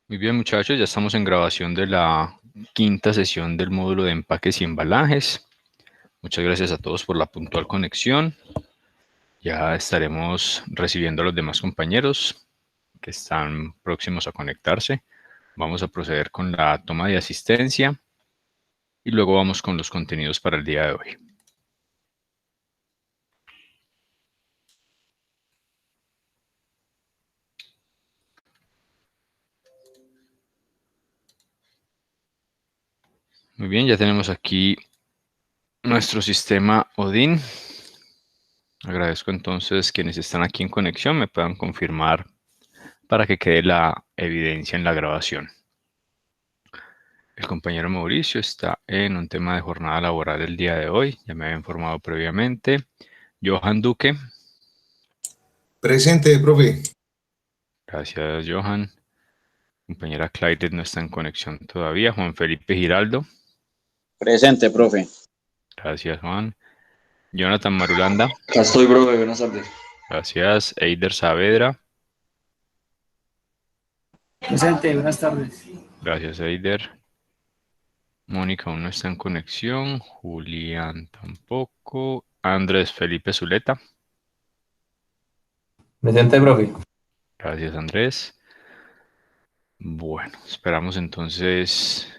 Muy bien, muchachos, ya estamos en grabación de la quinta sesión del módulo de empaques y embalajes. Muchas gracias a todos por la puntual conexión. Ya estaremos recibiendo a los demás compañeros que están próximos a conectarse. Vamos a proceder con la toma de asistencia y luego vamos con los contenidos para el día de hoy. Muy bien, ya tenemos aquí nuestro sistema Odin. Agradezco entonces quienes están aquí en conexión me puedan confirmar para que quede la evidencia en la grabación. El compañero Mauricio está en un tema de jornada laboral el día de hoy, ya me había informado previamente. Johan Duque. Presente, profe. Gracias, Johan. Compañera Clyde no está en conexión todavía. Juan Felipe Giraldo. Presente, profe. Gracias, Juan. Jonathan Marulanda. Acá estoy, profe. Buenas tardes. Gracias. Eider Saavedra. Presente, buenas tardes. Gracias, Eider. Mónica aún no está en conexión. Julián tampoco. Andrés Felipe Zuleta. Presente, profe. Gracias, Andrés. Bueno, esperamos entonces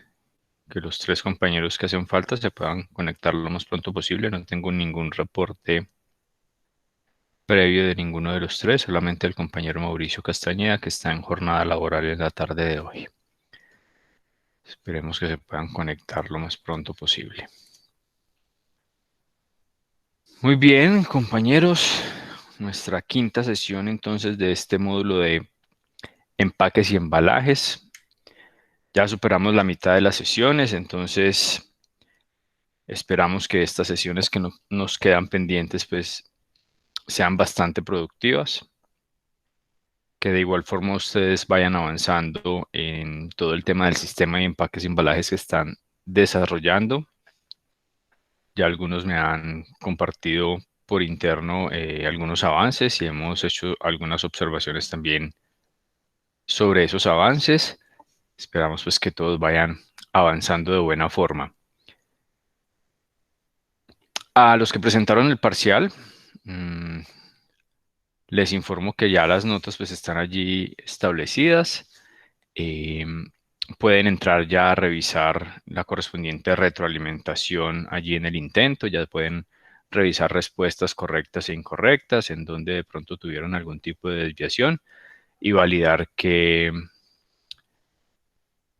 que los tres compañeros que hacen falta se puedan conectar lo más pronto posible. No tengo ningún reporte previo de ninguno de los tres, solamente el compañero Mauricio Castañeda, que está en jornada laboral en la tarde de hoy. Esperemos que se puedan conectar lo más pronto posible. Muy bien, compañeros. Nuestra quinta sesión entonces de este módulo de empaques y embalajes. Ya superamos la mitad de las sesiones, entonces esperamos que estas sesiones que nos quedan pendientes pues sean bastante productivas, que de igual forma ustedes vayan avanzando en todo el tema del sistema de empaques y embalajes que están desarrollando. Ya algunos me han compartido por interno algunos avances y hemos hecho algunas observaciones también sobre esos avances. Esperamos pues que todos vayan avanzando de buena forma. A los que presentaron el parcial, les informo que ya las notas pues están allí establecidas. Pueden entrar ya a revisar la correspondiente retroalimentación allí en el intento. Ya pueden revisar respuestas correctas e incorrectas, en donde de pronto tuvieron algún tipo de desviación y validar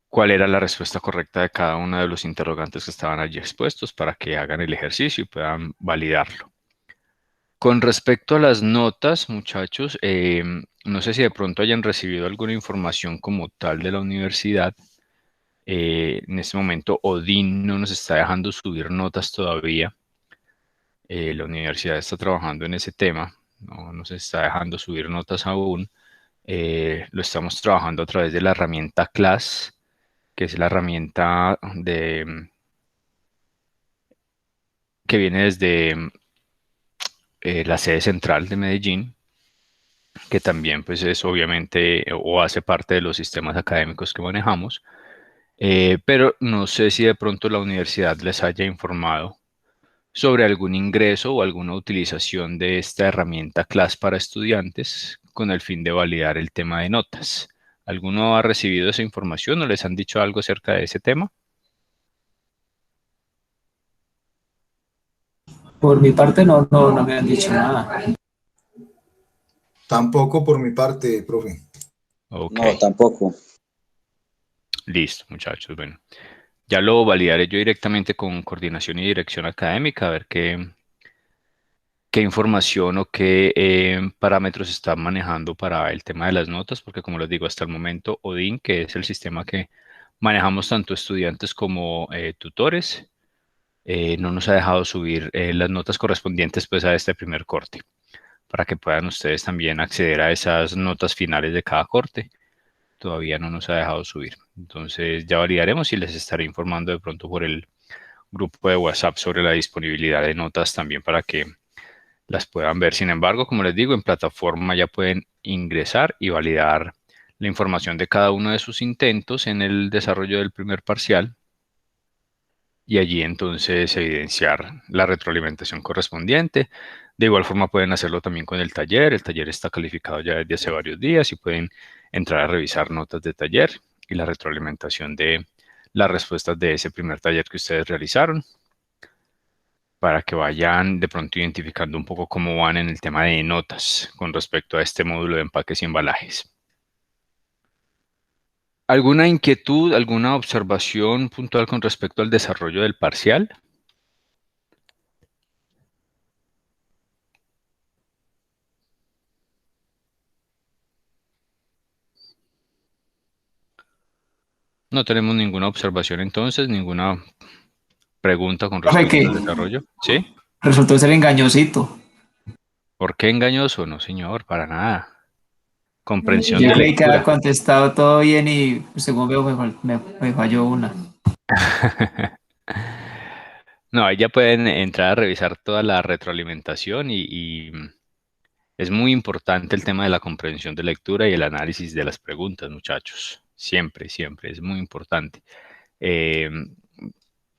cuál era la respuesta correcta de cada uno de los interrogantes que estaban allí expuestos para que hagan el ejercicio y puedan validarlo. Con respecto a las notas, muchachos, no sé si de pronto hayan recibido alguna información como tal de la universidad. En este momento, Odin no nos está dejando subir notas todavía. La universidad está trabajando en ese tema, no nos está dejando subir notas aún. Lo estamos trabajando a través de la herramienta Class, que es la herramienta que viene desde la sede central de Medellín, que también pues es obviamente o hace parte de los sistemas académicos que manejamos, pero no sé si de pronto la universidad les haya informado sobre algún ingreso o alguna utilización de esta herramienta Class para estudiantes con el fin de validar el tema de notas. ¿Alguno ha recibido esa información o les han dicho algo acerca de ese tema? Por mi parte no me han dicho nada. Tampoco por mi parte, profe. Ok. No, tampoco. Listo, muchachos. Bueno, ya lo validaré yo directamente con coordinación y dirección académica, a ver qué información o qué parámetros están manejando para el tema de las notas, porque como les digo, hasta el momento Odin, que es el sistema que manejamos tanto estudiantes como tutores, no nos ha dejado subir las notas correspondientes pues a este primer corte, para que puedan ustedes también acceder a esas notas finales de cada corte. Todavía no nos ha dejado subir. Entonces ya validaremos y les estaré informando de pronto por el grupo de WhatsApp sobre la disponibilidad de notas también para que las puedan ver. Sin embargo, como les digo, en plataforma ya pueden ingresar y validar la información de cada uno de sus intentos en el desarrollo del primer parcial y allí entonces evidenciar la retroalimentación correspondiente. De igual forma pueden hacerlo también con el taller. El taller está calificado ya desde hace varios días y pueden entrar a revisar notas de taller y la retroalimentación de las respuestas de ese primer taller que ustedes realizaron, para que vayan de pronto identificando un poco cómo van en el tema de notas con respecto a este módulo de empaques y embalajes. ¿Alguna inquietud, alguna observación puntual con respecto al desarrollo del parcial? No tenemos ninguna observación entonces, ninguna pregunta con Profe, respecto que al desarrollo. ¿Sí? resultó ser engañosito. ¿Por qué engañoso? No, señor, para nada. Comprensión Yo de creí que había lectura. contestado todo bien y según veo me falló una. No, ahí ya pueden entrar a revisar toda la retroalimentación y es muy importante el tema de la comprensión de lectura y el análisis de las preguntas, muchachos. Siempre, siempre, es muy importante. Eh,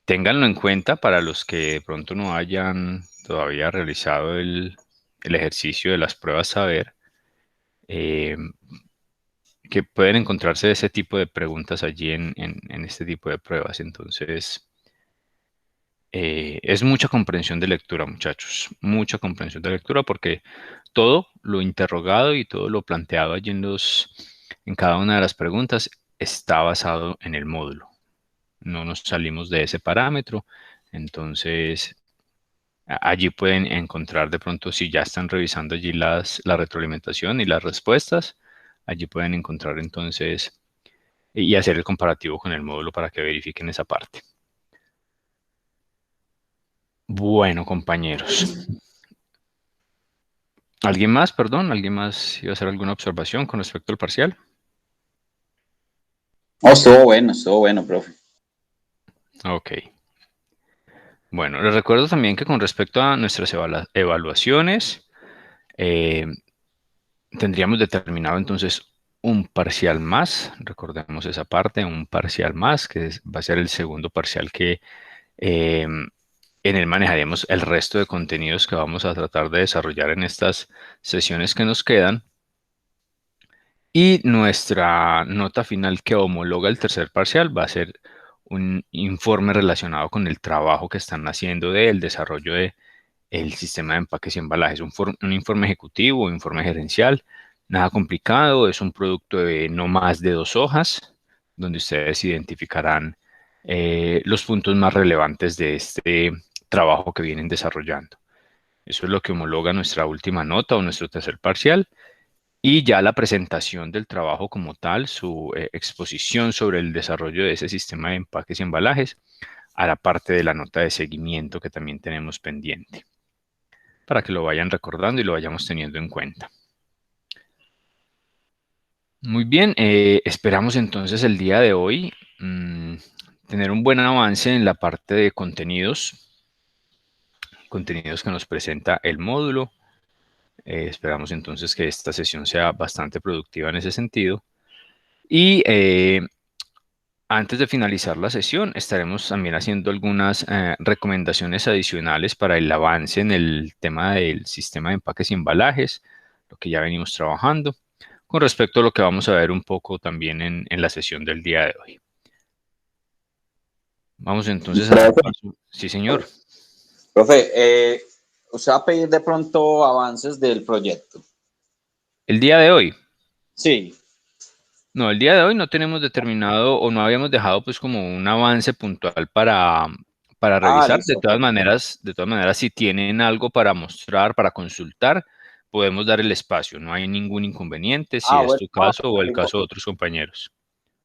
Ténganlo en cuenta para los que de pronto no hayan todavía realizado el ejercicio de las pruebas saber, eh, que pueden encontrarse ese tipo de preguntas allí en este tipo de pruebas. Entonces, es mucha comprensión de lectura, muchachos, mucha comprensión de lectura, porque todo lo interrogado y todo lo planteado allí en cada una de las preguntas está basado en el módulo. No nos salimos de ese parámetro. Entonces, allí pueden encontrar de pronto, si ya están revisando allí la retroalimentación y las respuestas, allí pueden encontrar entonces y hacer el comparativo con el módulo para que verifiquen esa parte. Bueno, compañeros. ¿Alguien más, perdón? ¿Alguien más iba a hacer alguna observación con respecto al parcial? Oh, estuvo bueno, profe. Ok. Bueno, les recuerdo también que con respecto a nuestras evaluaciones, eh, tendríamos determinado entonces un parcial más. Recordemos esa parte, un parcial más, que va a ser el segundo parcial que en él manejaremos el resto de contenidos que vamos a tratar de desarrollar en estas sesiones que nos quedan. Y nuestra nota final que homologa el tercer parcial va a ser un informe relacionado con el trabajo que están haciendo del desarrollo de el sistema de empaques y embalajes. Un informe ejecutivo, un informe gerencial, nada complicado, es un producto de no más de 2 hojas, donde ustedes identificarán los puntos más relevantes de este trabajo que vienen desarrollando. Eso es lo que homologa nuestra última nota o nuestro tercer parcial. Y ya la presentación del trabajo como tal, su exposición sobre el desarrollo de ese sistema de empaques y embalajes, hará parte de la nota de seguimiento que también tenemos pendiente, para que lo vayan recordando y lo vayamos teniendo en cuenta. Muy bien, esperamos entonces el día de hoy tener un buen avance en la parte de contenidos que nos presenta el módulo. Esperamos entonces que esta sesión sea bastante productiva en ese sentido. Y antes de finalizar la sesión, estaremos también haciendo algunas recomendaciones adicionales para el avance en el tema del sistema de empaques y embalajes, lo que ya venimos trabajando, con respecto a lo que vamos a ver un poco también en la sesión del día de hoy. Vamos entonces a dar Profe, paso. Sí, señor. Usted va a pedir de pronto avances del proyecto. El día de hoy. Sí. No, el día de hoy no tenemos determinado o no habíamos dejado pues como un avance puntual para Ah, revisar. listo, De todas maneras, si tienen algo para mostrar, para consultar, podemos dar el espacio. No hay ningún inconveniente si es bueno, tu no, caso o lo el digo. caso de otros compañeros.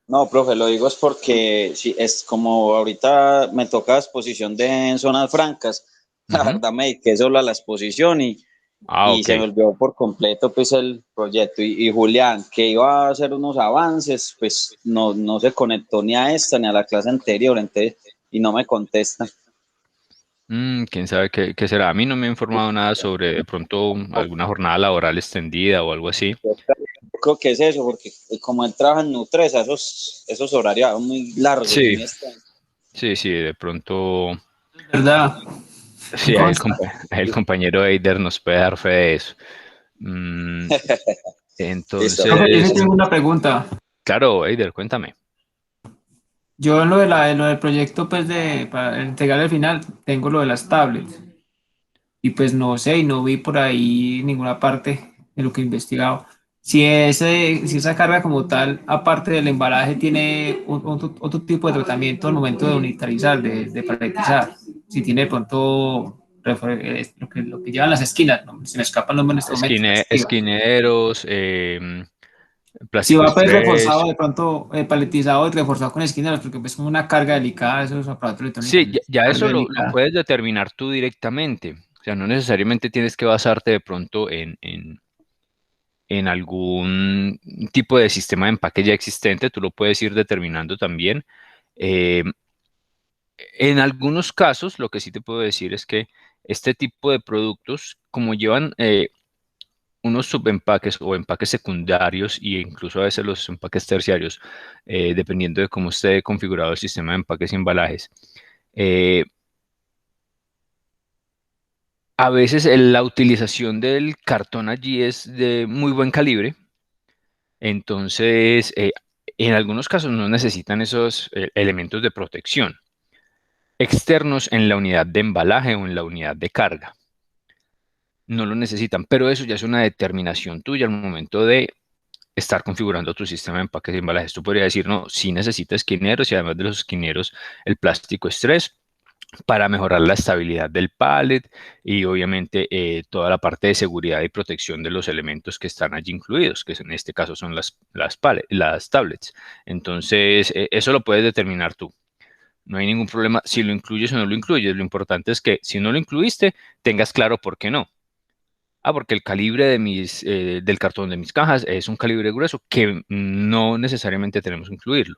No, profe, lo digo es porque sí, es como ahorita me toca exposición en zonas francas. La Ujú. verdad me dediqué solo a la exposición Ah, y ok. se me olvidó por completo pues el proyecto. Y Julián, que iba a hacer unos avances, pues no se conectó ni a esta ni a la clase anterior, entonces, y no me contesta. Quién sabe qué será. A mí no me ha informado nada sobre de pronto alguna jornada laboral extendida o algo así. Yo creo que es eso, porque como él trabaja en Nutresa, esos horarios son muy largos y Sí, muy extensos. sí, de pronto, ¿Verdad? Me sí, consta. el compañero Eider nos puede dar fe de eso. Mm, Listo. Profe, yo sí entonces, tengo una pregunta. claro, Eider, cuéntame. Yo en lo del proyecto, pues, para entregar al final, tengo lo de las tablets. Y pues no sé, y no vi por ahí ninguna parte de lo que he investigado. Si esa carga como tal, aparte del embalaje, tiene otro tipo de tratamiento al momento de unitarizar, de paletizar. Si tiene de pronto lo que llevan las esquinas, ¿no? Se me escapa el nombre en este momento, las estribas. Esquineros, Si plástico va pues estrés. reforzado de pronto, paletizado y reforzado con esquinas, porque pues es como una carga delicada, esos aparatos electrónicos, Sí, es ya eso carga lo delicada. puedes determinar tú directamente. O sea, no necesariamente tienes que basarte de pronto en algún tipo de sistema de empaque ya existente, tú lo puedes ir determinando también. Eh, en algunos casos, lo que sí te puedo decir es que este tipo de productos, como llevan unos subempaques o empaques secundarios e incluso a veces los empaques terciarios, dependiendo de cómo esté configurado el sistema de empaques y embalajes, eh, a veces la utilización del cartón allí es de muy buen calibre. Entonces, en algunos casos no necesitan esos elementos de protección externos en la unidad de embalaje o en la unidad de carga. No lo necesitan, pero eso ya es una determinación tuya al momento de estar configurando tu sistema de empaques y embalajes. Tú podrías decir, no, sí necesita esquineros y además de los esquineros, el plástico estrés para mejorar la estabilidad del pallet y obviamente toda la parte de seguridad y protección de los elementos que están allí incluidos, que en este caso son las tablets. Entonces, eso lo puedes determinar tú. No hay ningún problema si lo incluyes o no lo incluyes. Lo importante es que si no lo incluiste, tengas claro por qué no. Ah, porque el calibre del cartón de mis cajas es un calibre grueso que no necesariamente tenemos que incluirlo.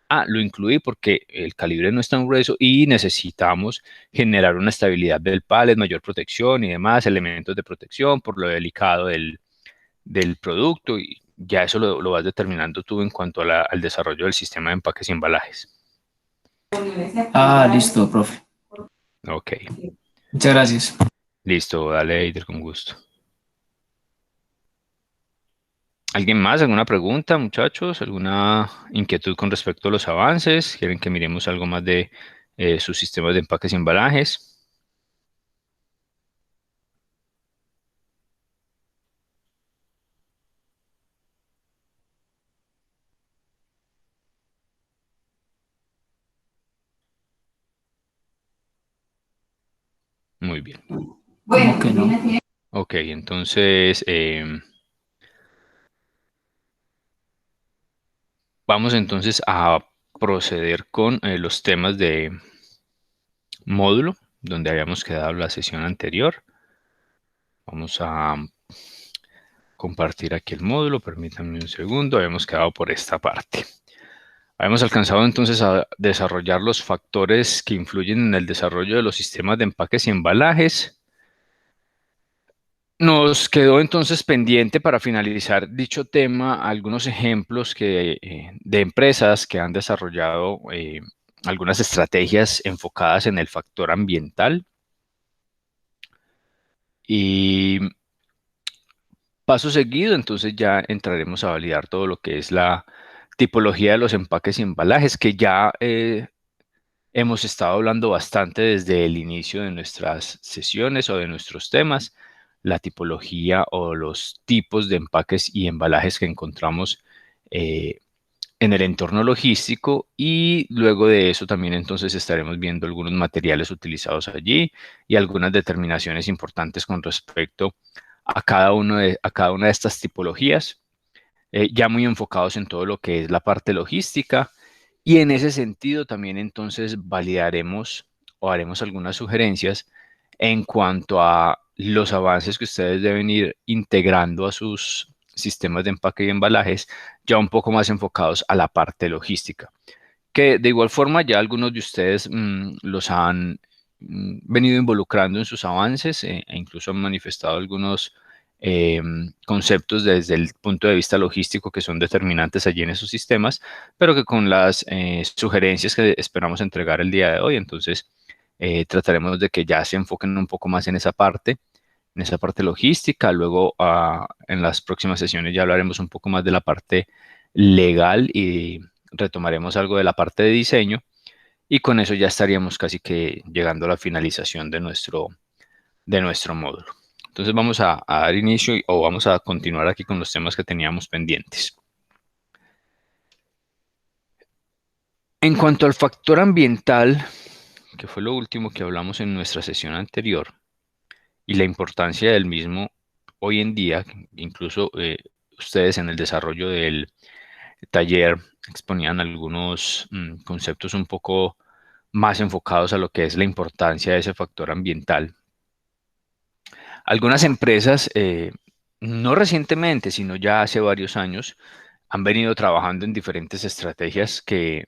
Ah, lo incluí porque el calibre no es tan grueso y necesitamos generar una estabilidad del pallet, mayor protección y demás, elementos de protección por lo delicado del producto y ya eso lo vas determinando tú en cuanto a al desarrollo del sistema de empaques y embalajes. Ah, listo, profe. Ok, Muchas gracias. listo, dale, Eider, con gusto. ¿Alguien más? ¿Alguna pregunta, muchachos? ¿Alguna inquietud con respecto a los avances? ¿Quieren que miremos algo más de sus sistemas de empaques y embalajes? Muy bien. ¿Cómo que no? Ok, entonces vamos entonces a proceder con los temas de módulo, donde habíamos quedado la sesión anterior. Vamos a compartir aquí el módulo, permítanme un segundo, habíamos quedado por esta parte. Habíamos alcanzado entonces a desarrollar los factores que influyen en el desarrollo de los sistemas de empaques y embalajes. Nos quedó entonces pendiente para finalizar dicho tema algunos ejemplos de empresas que han desarrollado algunas estrategias enfocadas en el factor ambiental. Y paso seguido, entonces ya entraremos a validar todo lo que es la tipología de los empaques y embalajes, que ya hemos estado hablando bastante desde el inicio de nuestras sesiones o de nuestros temas, la tipología o los tipos de empaques y embalajes que encontramos eh, en el entorno logístico y luego de eso también entonces estaremos viendo algunos materiales utilizados allí y algunas determinaciones importantes con respecto a cada una de estas tipologías, ya muy enfocados en todo lo que es la parte logística y en ese sentido también entonces validaremos o haremos algunas sugerencias en cuanto a los avances que ustedes deben ir integrando a sus sistemas de empaque y embalajes, ya un poco más enfocados a la parte logística, que de igual forma ya algunos de ustedes los han venido involucrando en sus avances e incluso han manifestado algunos conceptos desde el punto de vista logístico que son determinantes allí en esos sistemas, pero que con las sugerencias que esperamos entregar el día de hoy, entonces trataremos de que ya se enfoquen un poco más en esa parte logística. Luego en las próximas sesiones ya hablaremos un poco más de la parte legal y retomaremos algo de la parte de diseño. Y con eso ya estaríamos casi que llegando a la finalización de nuestro módulo. Entonces vamos a dar inicio o vamos a continuar aquí con los temas que teníamos pendientes. En cuanto al factor ambiental, que fue lo último que hablamos en nuestra sesión anterior, y la importancia del mismo hoy en día, incluso ustedes en el desarrollo del taller exponían algunos conceptos un poco más enfocados a lo que es la importancia de ese factor ambiental. Algunas empresas, no recientemente, sino ya hace varios años, han venido trabajando en diferentes estrategias que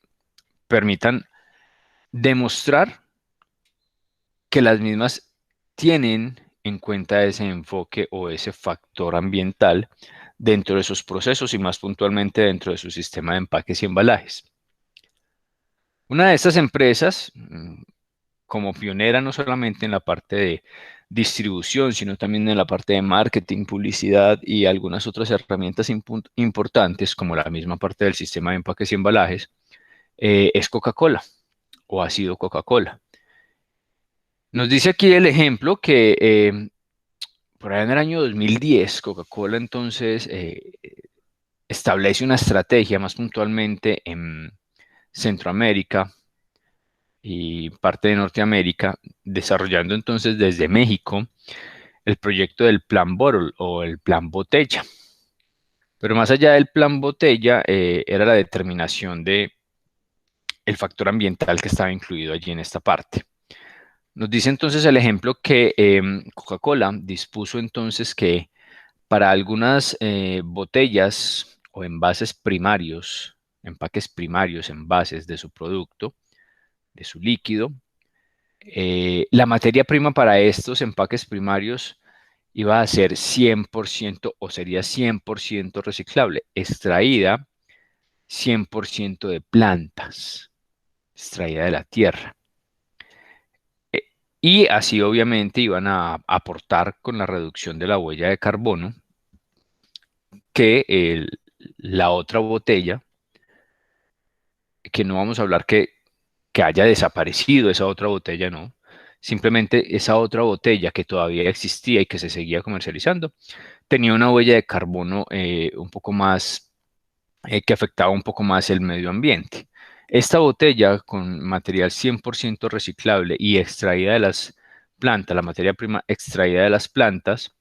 permitan demostrar que las mismas tienen en cuenta ese enfoque o ese factor ambiental dentro de sus procesos y más puntualmente dentro de su sistema de empaques y embalajes. Una de estas empresas, como pionera no solamente en la parte de distribución, sino también en la parte de marketing, publicidad y algunas otras herramientas importantes, como la misma parte del sistema de empaques y embalajes, es Coca-Cola o ha sido Coca-Cola. Nos dice aquí el ejemplo que por ahí en el año 2010, Coca-Cola entonces establece una estrategia más puntualmente en Centroamérica y parte de Norteamérica, desarrollando entonces desde México el proyecto del Plan Bottle o el Plan Botella. Pero más allá del Plan Botella, era la determinación de el factor ambiental que estaba incluido allí en esta parte. Nos dice entonces el ejemplo que Coca-Cola dispuso entonces que para algunas botellas o envases primarios, empaques primarios, envases de su producto, de su líquido, la materia prima para estos empaques primarios iba a ser 100% o sería 100% reciclable, extraída 100% de plantas, extraída de la tierra. Y así obviamente iban a aportar con la reducción de la huella de carbono que la otra botella, que no vamos a hablar que haya desaparecido esa otra botella, no. Simplemente esa otra botella que todavía existía y que se seguía comercializando, tenía una huella de carbono un poco más, que afectaba un poco más el medio ambiente. Esta botella con material 100% reciclable y extraída de las plantas, la materia prima extraída de las plantas,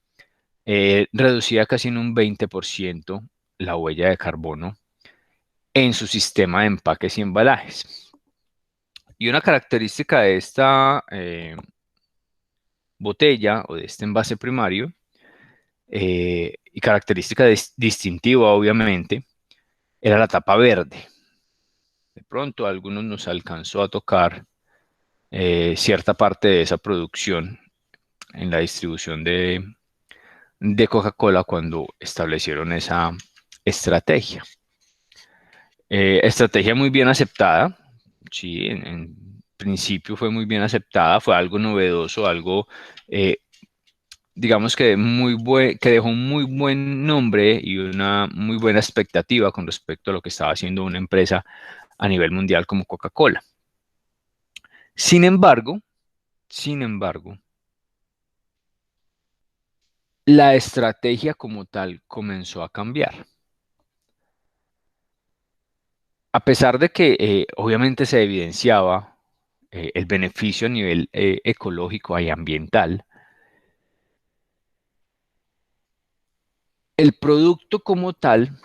reducía casi en un 20% la huella de carbono en su sistema de empaques y embalajes. Y una característica de esta botella o de este envase primario, y característica distintiva obviamente, era la tapa verde. De pronto a algunos nos alcanzó a tocar cierta parte de esa producción en la distribución de Coca-Cola cuando establecieron esa estrategia. Estrategia muy bien aceptada, sí, en principio fue muy bien aceptada, fue algo novedoso, algo, digamos que que dejó un muy buen nombre y una muy buena expectativa con respecto a lo que estaba haciendo una empresa a nivel mundial como Coca-Cola. Sin embargo, la estrategia como tal comenzó a cambiar. A pesar de que obviamente se evidenciaba el beneficio a nivel ecológico y ambiental, el producto como tal,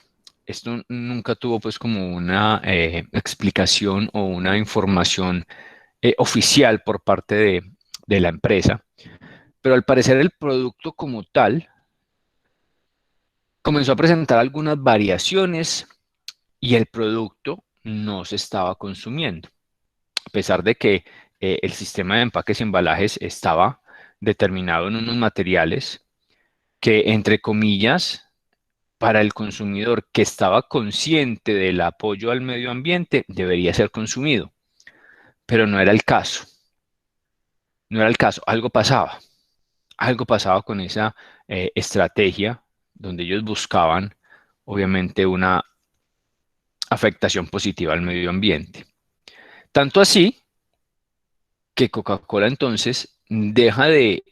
esto nunca tuvo pues como una explicación o una información oficial por parte de la empresa, pero al parecer el producto como tal comenzó a presentar algunas variaciones y el producto no se estaba consumiendo. A pesar de que el sistema de empaques y embalajes estaba determinado en unos materiales que, entre comillas, para el consumidor que estaba consciente del apoyo al medio ambiente, debería ser consumido. Pero no era el caso. No era el caso. Algo pasaba. Algo pasaba con esa estrategia donde ellos buscaban, obviamente, una afectación positiva al medio ambiente. Tanto así que Coca-Cola entonces deja de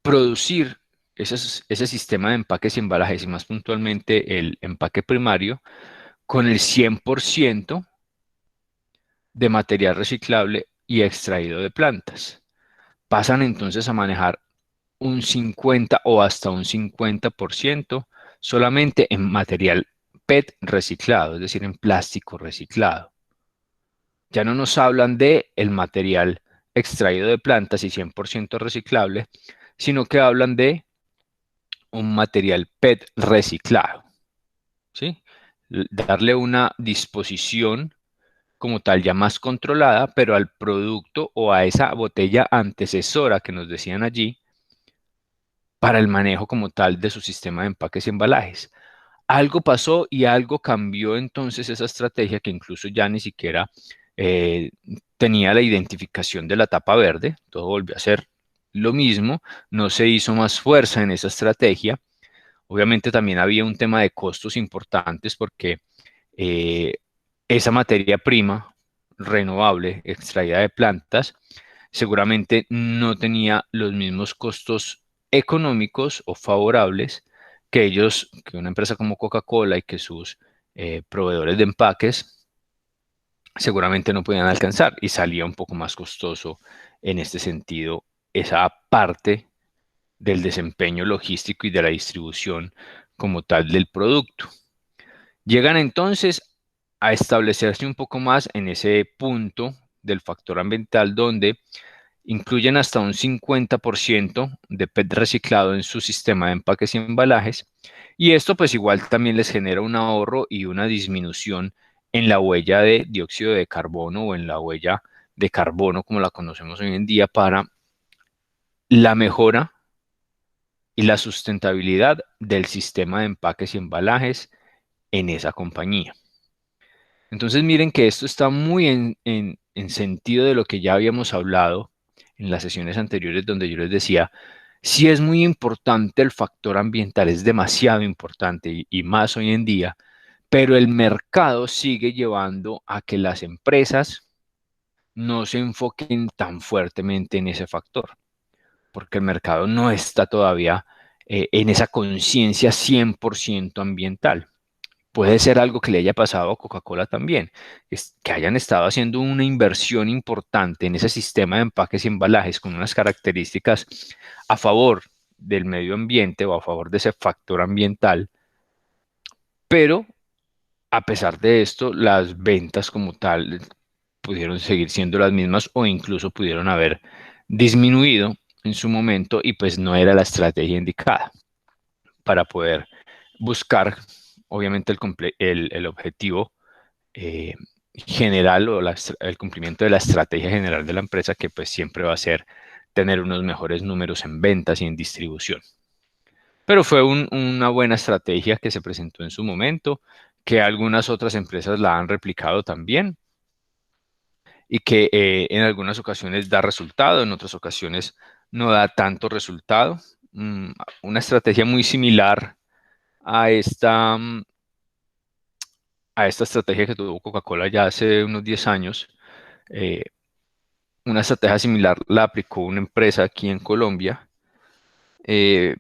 producir ese sistema de empaques y embalajes, y más puntualmente el empaque primario, con el 100% de material reciclable y extraído de plantas. Pasan entonces a manejar un 50 o hasta un 50% solamente en material PET reciclado, es decir, en plástico reciclado. Ya no nos hablan de el material extraído de plantas y 100% reciclable, sino que hablan de un material PET reciclado, ¿sí? Darle una disposición como tal ya más controlada, pero al producto o a esa botella antecesora que nos decían allí, para el manejo como tal de su sistema de empaques y embalajes. Algo pasó y algo cambió entonces esa estrategia, que incluso ya ni siquiera eh, tenía la identificación de la tapa verde, todo volvió a ser lo mismo, no se hizo más fuerza en esa estrategia. Obviamente también había un tema de costos importantes porque eh, esa materia prima renovable extraída de plantas seguramente no tenía los mismos costos económicos o favorables que ellos, que una empresa como Coca-Cola y que sus proveedores de empaques seguramente no podían alcanzar, y salía un poco más costoso en este sentido esa parte del desempeño logístico y de la distribución como tal del producto. Llegan entonces a establecerse un poco más en ese punto del factor ambiental, donde incluyen hasta un 50% de PET reciclado en su sistema de empaques y embalajes, y esto pues igual también les genera un ahorro y una disminución en la huella de dióxido de carbono o en la huella de carbono como la conocemos hoy en día, para la mejora y la sustentabilidad del sistema de empaques y embalajes en esa compañía. Entonces miren que esto está muy en sentido de lo que ya habíamos hablado en las sesiones anteriores, donde yo les decía, sí es muy importante el factor ambiental, es demasiado importante y más hoy en día, pero el mercado sigue llevando a que las empresas no se enfoquen tan fuertemente en ese factor, porque el mercado no está todavía en esa conciencia 100% ambiental. Puede ser algo que le haya pasado a Coca-Cola también, es que hayan estado haciendo una inversión importante en ese sistema de empaques y embalajes con unas características a favor del medio ambiente o a favor de ese factor ambiental, pero a pesar de esto, las ventas como tal pudieron seguir siendo las mismas o incluso pudieron haber disminuido en su momento, y pues no era la estrategia indicada para poder buscar, obviamente, el objetivo eh, general o el cumplimiento de la estrategia general de la empresa, que pues siempre va a ser tener unos mejores números en ventas y en distribución. Pero fue una buena estrategia que se presentó en su momento, que algunas otras empresas la han replicado también y que en algunas ocasiones da resultado, en otras ocasiones no da tanto resultado. Una estrategia muy similar a esta estrategia que tuvo Coca-Cola ya hace unos 10 años. eh, una estrategia similar la aplicó una empresa aquí en Colombia eh,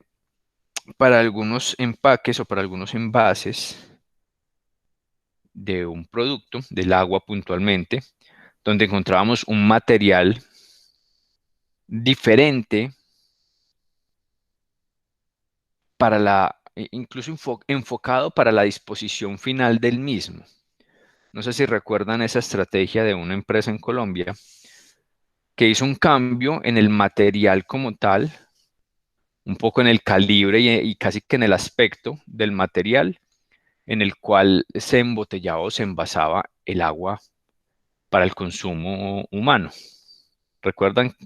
para algunos empaques o para algunos envases de un producto, del agua puntualmente, donde encontrábamos un material diferente para incluso enfocado para la disposición final del mismo. No sé si recuerdan esa estrategia de una empresa en Colombia que hizo un cambio en el material como tal, un poco en el calibre y casi que en el aspecto del material en el cual se embotellaba o se envasaba el agua para el consumo humano. ¿Recuerdan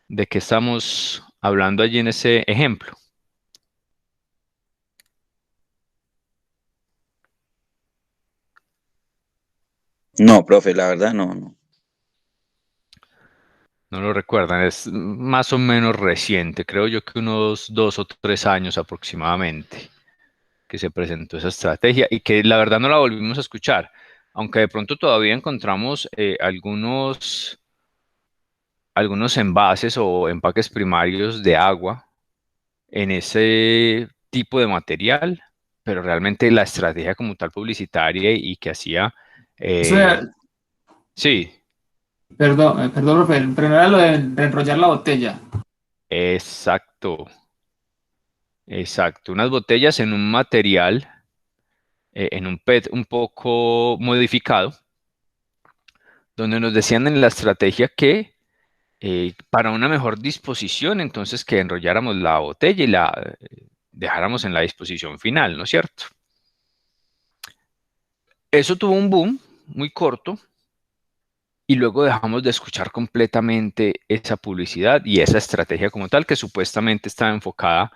de qué estamos hablando allí en ese ejemplo? No, profe, la verdad no. No lo recuerdan, es más o menos reciente, creo yo que unos 2 o 3 años aproximadamente que se presentó esa estrategia y que la verdad no la volvimos a escuchar, aunque de pronto todavía encontramos algunos envases o empaques primarios de agua en ese tipo de material, pero realmente la estrategia como tal publicitaria y que hacía, Eso eh, era, sí, perdón, profe, pero no era lo de reenrollar la botella. exacto, exacto, unas botellas en un material, en un PET un poco modificado, donde nos decían en la estrategia que para una mejor disposición, entonces que enrolláramos la botella y la dejáramos en la disposición final, ¿no es cierto? Eso tuvo un boom muy corto y luego dejamos de escuchar completamente esa publicidad y esa estrategia como tal que supuestamente estaba enfocada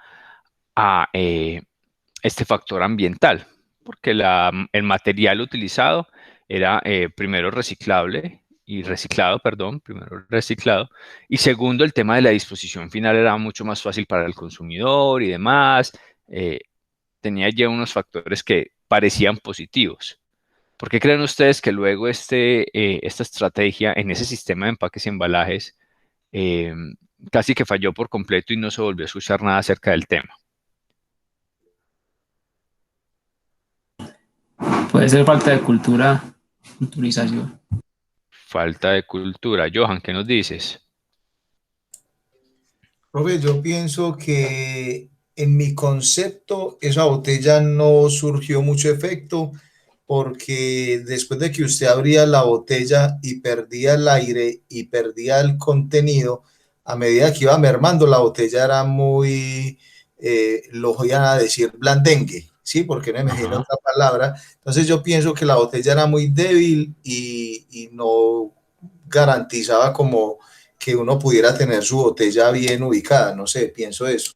a este factor ambiental, porque el material utilizado era primero reciclable y reciclado, perdón, primero reciclado, y segundo el tema de la disposición final era mucho más fácil para el consumidor y demás, eh, tenía ya unos factores que parecían positivos. ¿Por qué creen ustedes que luego esta estrategia en ese sistema de empaques y embalajes eh, casi que falló por completo y no se volvió a escuchar nada acerca del tema? Puede ser falta de cultura, culturización. Falta de cultura. Johan, ¿qué nos dices? Profe, yo pienso que en mi concepto esa botella no surgió mucho efecto porque después de que usted abría la botella y perdía el aire y perdía el contenido, a medida que iba mermando la botella era muy, lo voy a decir, blandengue, ¿sí? Porque no me imagino Ajá. otra palabra. Entonces yo pienso que la botella era muy débil y no garantizaba como que uno pudiera tener su botella bien ubicada, no sé, pienso eso.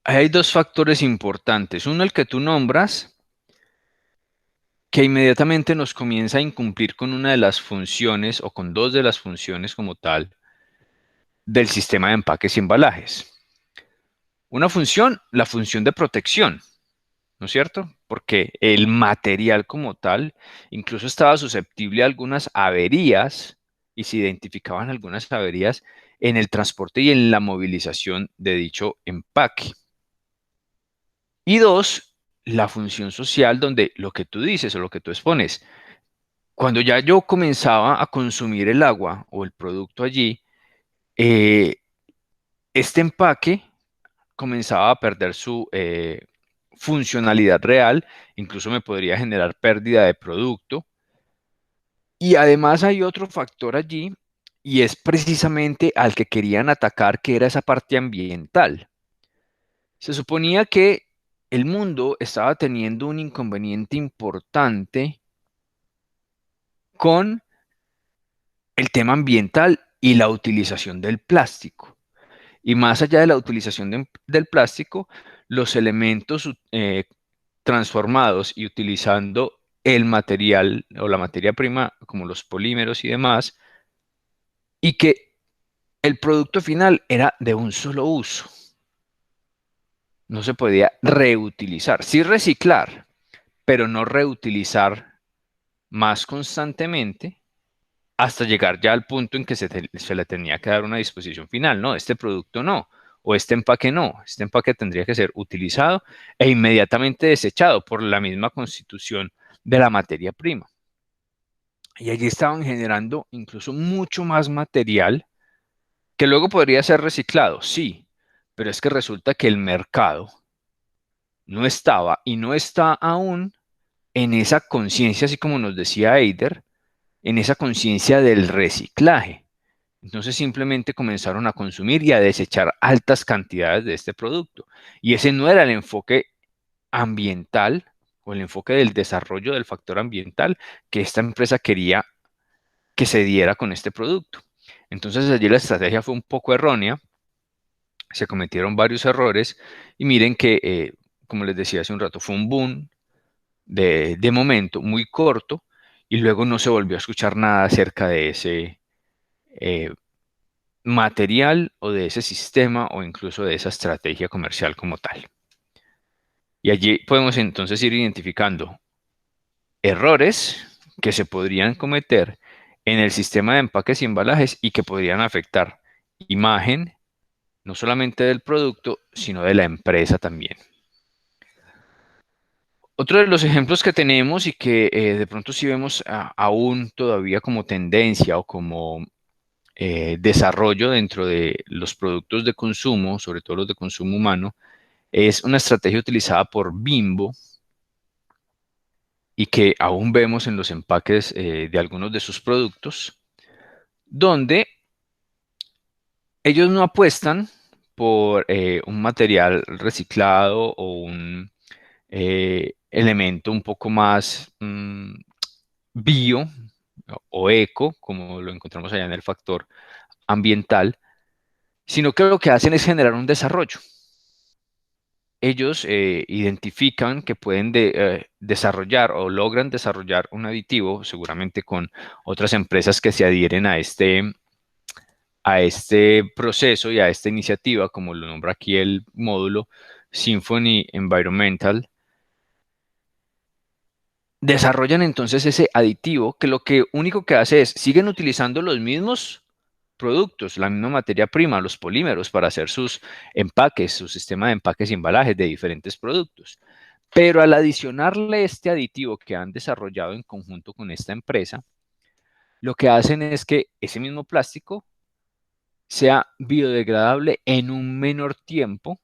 Hay dos factores importantes. Uno, el que tú nombras, que inmediatamente nos comienza a incumplir con una de las funciones o con dos de las funciones como tal del sistema de empaques y embalajes. Una función, la función de protección, ¿no es cierto? Porque el material como tal incluso estaba susceptible a algunas averías y se identificaban algunas averías en el transporte y en la movilización de dicho empaque. Y dos, la función social donde lo que tú dices o lo que tú expones, cuando ya yo comenzaba a consumir el agua o el producto allí, eh, este empaque comenzaba a perder su funcionalidad real, incluso me podría generar pérdida de producto. Y además hay otro factor allí, y es precisamente al que querían atacar, que era esa parte ambiental. Se suponía que el mundo estaba teniendo un inconveniente importante con el tema ambiental y la utilización del plástico. Y más allá de la utilización del plástico, los elementos transformados y utilizando el material o la materia prima como los polímeros y demás, y que el producto final era de un solo uso. No se podía reutilizar. Sí reciclar, pero no reutilizar más constantemente hasta llegar ya al punto en que se le tenía que dar una disposición final. No, este producto no, o este empaque no. Este empaque tendría que ser utilizado e inmediatamente desechado por la misma constitución de la materia prima. Y allí estaban generando incluso mucho más material que luego podría ser reciclado, sí, pero es que resulta que el mercado no estaba y no está aún en esa conciencia, así como nos decía Eider, en esa conciencia del reciclaje. Entonces simplemente comenzaron a consumir y a desechar altas cantidades de este producto. Y ese no era el enfoque ambiental o el enfoque del desarrollo del factor ambiental que esta empresa quería que se diera con este producto. Entonces allí la estrategia fue un poco errónea, se cometieron varios errores y miren que, como les decía hace un rato, fue un boom de momento muy corto y luego no se volvió a escuchar nada acerca de ese material o de ese sistema o incluso de esa estrategia comercial como tal. Y allí podemos entonces ir identificando errores que se podrían cometer en el sistema de empaques y embalajes y que podrían afectar imagen, no solamente del producto, sino de la empresa también. Otro de los ejemplos que tenemos y que de pronto sí vemos aún todavía como tendencia o como desarrollo dentro de los productos de consumo, sobre todo los de consumo humano, es una estrategia utilizada por Bimbo y que aún vemos en los empaques de algunos de sus productos, donde ellos no apuestan por un material reciclado o un elemento un poco más bio o eco, como lo encontramos allá en el factor ambiental, sino que lo que hacen es generar un desarrollo. Ellos identifican que pueden desarrollar o logran desarrollar un aditivo, seguramente con otras empresas que se adhieren a este proceso y a esta iniciativa, como lo nombra aquí el módulo Symphony Environmental. Desarrollan entonces ese aditivo que lo que único que hace es, siguen utilizando los mismos productos, la misma materia prima, los polímeros para hacer sus empaques, su sistema de empaques y embalajes de diferentes productos. Pero al adicionarle este aditivo que han desarrollado en conjunto con esta empresa, lo que hacen es que ese mismo plástico sea biodegradable en un menor tiempo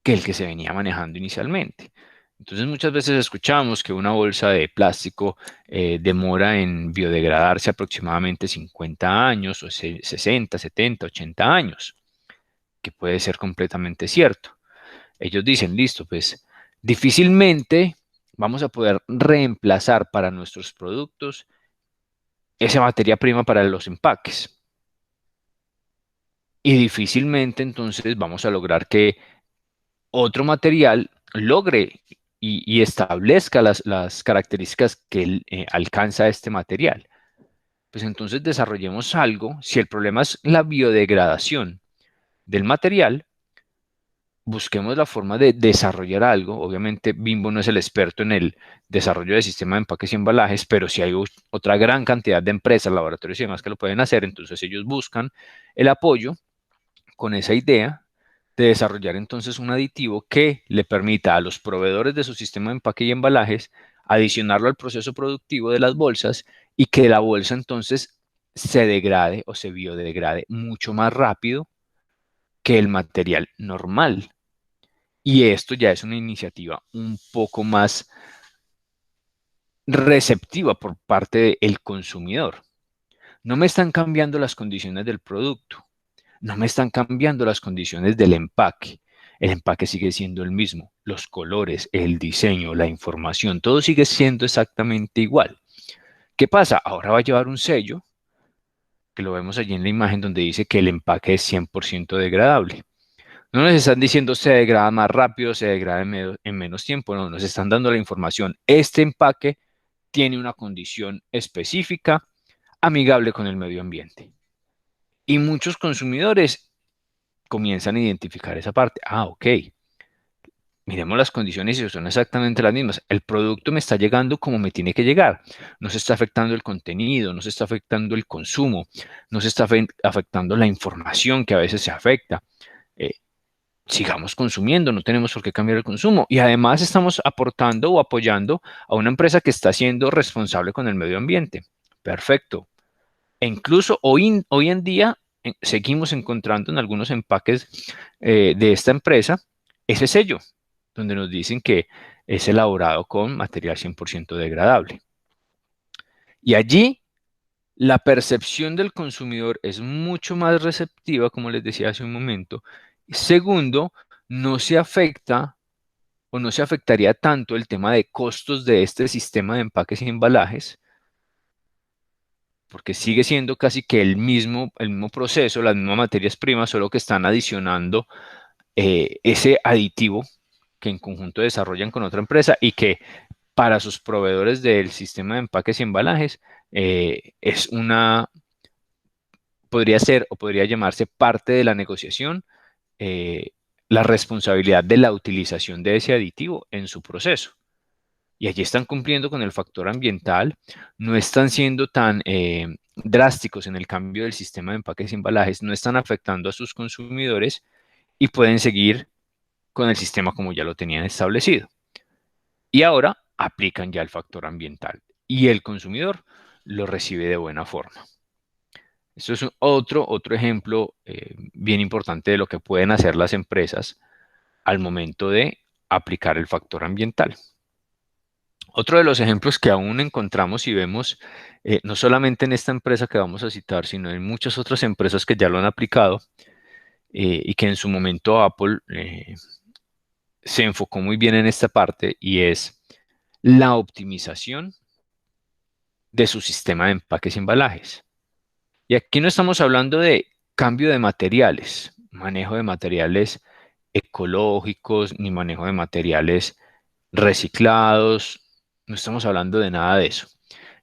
que el que se venía manejando inicialmente. Entonces muchas veces escuchamos que una bolsa de plástico demora en biodegradarse aproximadamente 50 años o 60, 70, 80 años, que puede ser completamente cierto. Ellos dicen, listo, pues difícilmente vamos a poder reemplazar para nuestros productos esa materia prima para los empaques. Y difícilmente entonces vamos a lograr que otro material logre y establezca las características que alcanza este material. Pues entonces desarrollemos algo, si el problema es la biodegradación del material, busquemos la forma de desarrollar algo. Obviamente Bimbo no es el experto en el desarrollo de sistema de empaques y embalajes, pero si hay otra gran cantidad de empresas, laboratorios y demás que lo pueden hacer, entonces ellos buscan el apoyo con esa idea de desarrollar entonces un aditivo que le permita a los proveedores de su sistema de empaque y embalajes adicionarlo al proceso productivo de las bolsas y que la bolsa entonces se degrade o se biodegrade mucho más rápido que el material normal. Y esto ya es una iniciativa un poco más receptiva por parte del consumidor. No me están cambiando las condiciones del producto, no me están cambiando las condiciones del empaque. El empaque sigue siendo el mismo, los colores, el diseño, la información, todo sigue siendo exactamente igual. ¿Qué pasa? Ahora va a llevar un sello, que lo vemos allí en la imagen donde dice que el empaque es 100% degradable. No nos están diciendo se degrada más rápido, se degrada en menos tiempo, no, nos están dando la información. Este empaque tiene una condición específica, amigable con el medio ambiente. Y muchos consumidores comienzan a identificar esa parte. Ah, ok. Miremos las condiciones y son exactamente las mismas. El producto me está llegando como me tiene que llegar. No se está afectando el contenido, no se está afectando el consumo, no se está afectando la información que a veces se afecta. Sigamos consumiendo, no tenemos por qué cambiar el consumo. Y además estamos aportando o apoyando a una empresa que está siendo responsable con el medio ambiente. Perfecto. E incluso hoy en día seguimos encontrando en algunos empaques de esta empresa ese sello, donde nos dicen que es elaborado con material 100% degradable. Y allí la percepción del consumidor es mucho más receptiva, como les decía hace un momento. Segundo, no se afecta o no se afectaría tanto el tema de costos de este sistema de empaques y embalajes, porque sigue siendo casi que el mismo proceso, las mismas materias primas, solo que están adicionando ese aditivo que en conjunto desarrollan con otra empresa y que para sus proveedores del sistema de empaques y embalajes es podría ser o podría llamarse parte de la negociación, eh, la responsabilidad de la utilización de ese aditivo en su proceso. Y allí están cumpliendo con el factor ambiental, no están siendo tan drásticos en el cambio del sistema de empaques y embalajes, no están afectando a sus consumidores y pueden seguir con el sistema como ya lo tenían establecido. Y ahora aplican ya el factor ambiental y el consumidor lo recibe de buena forma. Esto es otro ejemplo bien importante de lo que pueden hacer las empresas al momento de aplicar el factor ambiental. Otro de los ejemplos que aún encontramos y vemos, no solamente en esta empresa que vamos a citar, sino en muchas otras empresas que ya lo han aplicado y que en su momento Apple se enfocó muy bien en esta parte, y es la optimización de su sistema de empaques y embalajes. Y aquí no estamos hablando de cambio de materiales, manejo de materiales ecológicos, ni manejo de materiales reciclados, no estamos hablando de nada de eso.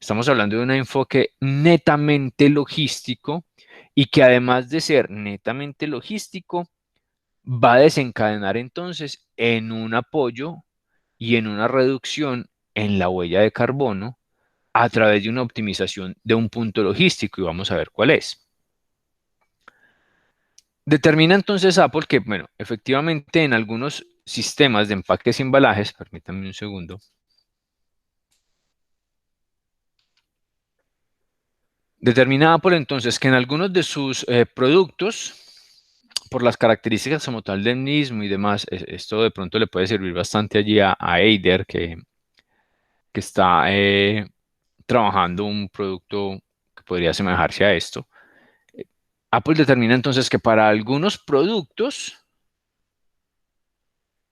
Estamos hablando de un enfoque netamente logístico y que además de ser netamente logístico, va a desencadenar entonces en un apoyo y en una reducción en la huella de carbono a través de una optimización de un punto logístico, y vamos a ver cuál es. Determina entonces Apple que, bueno, efectivamente en algunos sistemas de empaques y embalajes, permítanme un segundo, determina Apple entonces que en algunos de sus productos, por las características como tal del mismo y demás, esto de pronto le puede servir bastante allí a Eider, que está trabajando un producto que podría asemejarse a esto. Apple determina entonces que para algunos productos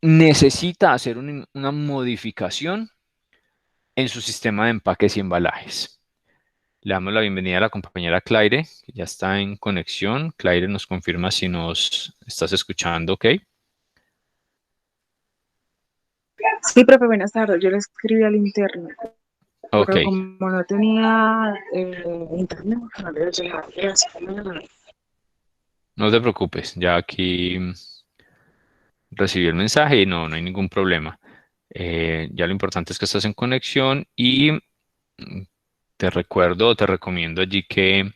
necesita hacer una modificación en su sistema de empaques y embalajes. Le damos la bienvenida a la compañera Claire, que ya está en conexión. Claire nos confirma si nos estás escuchando, ¿ok? Sí, profe, buenas tardes. Yo le escribí al interno, Ok, pero como no tenía internet, no le llegaba. no te preocupes, ya aquí recibí el mensaje y no hay ningún problema. Ya lo importante es que estás en conexión y te recomiendo allí que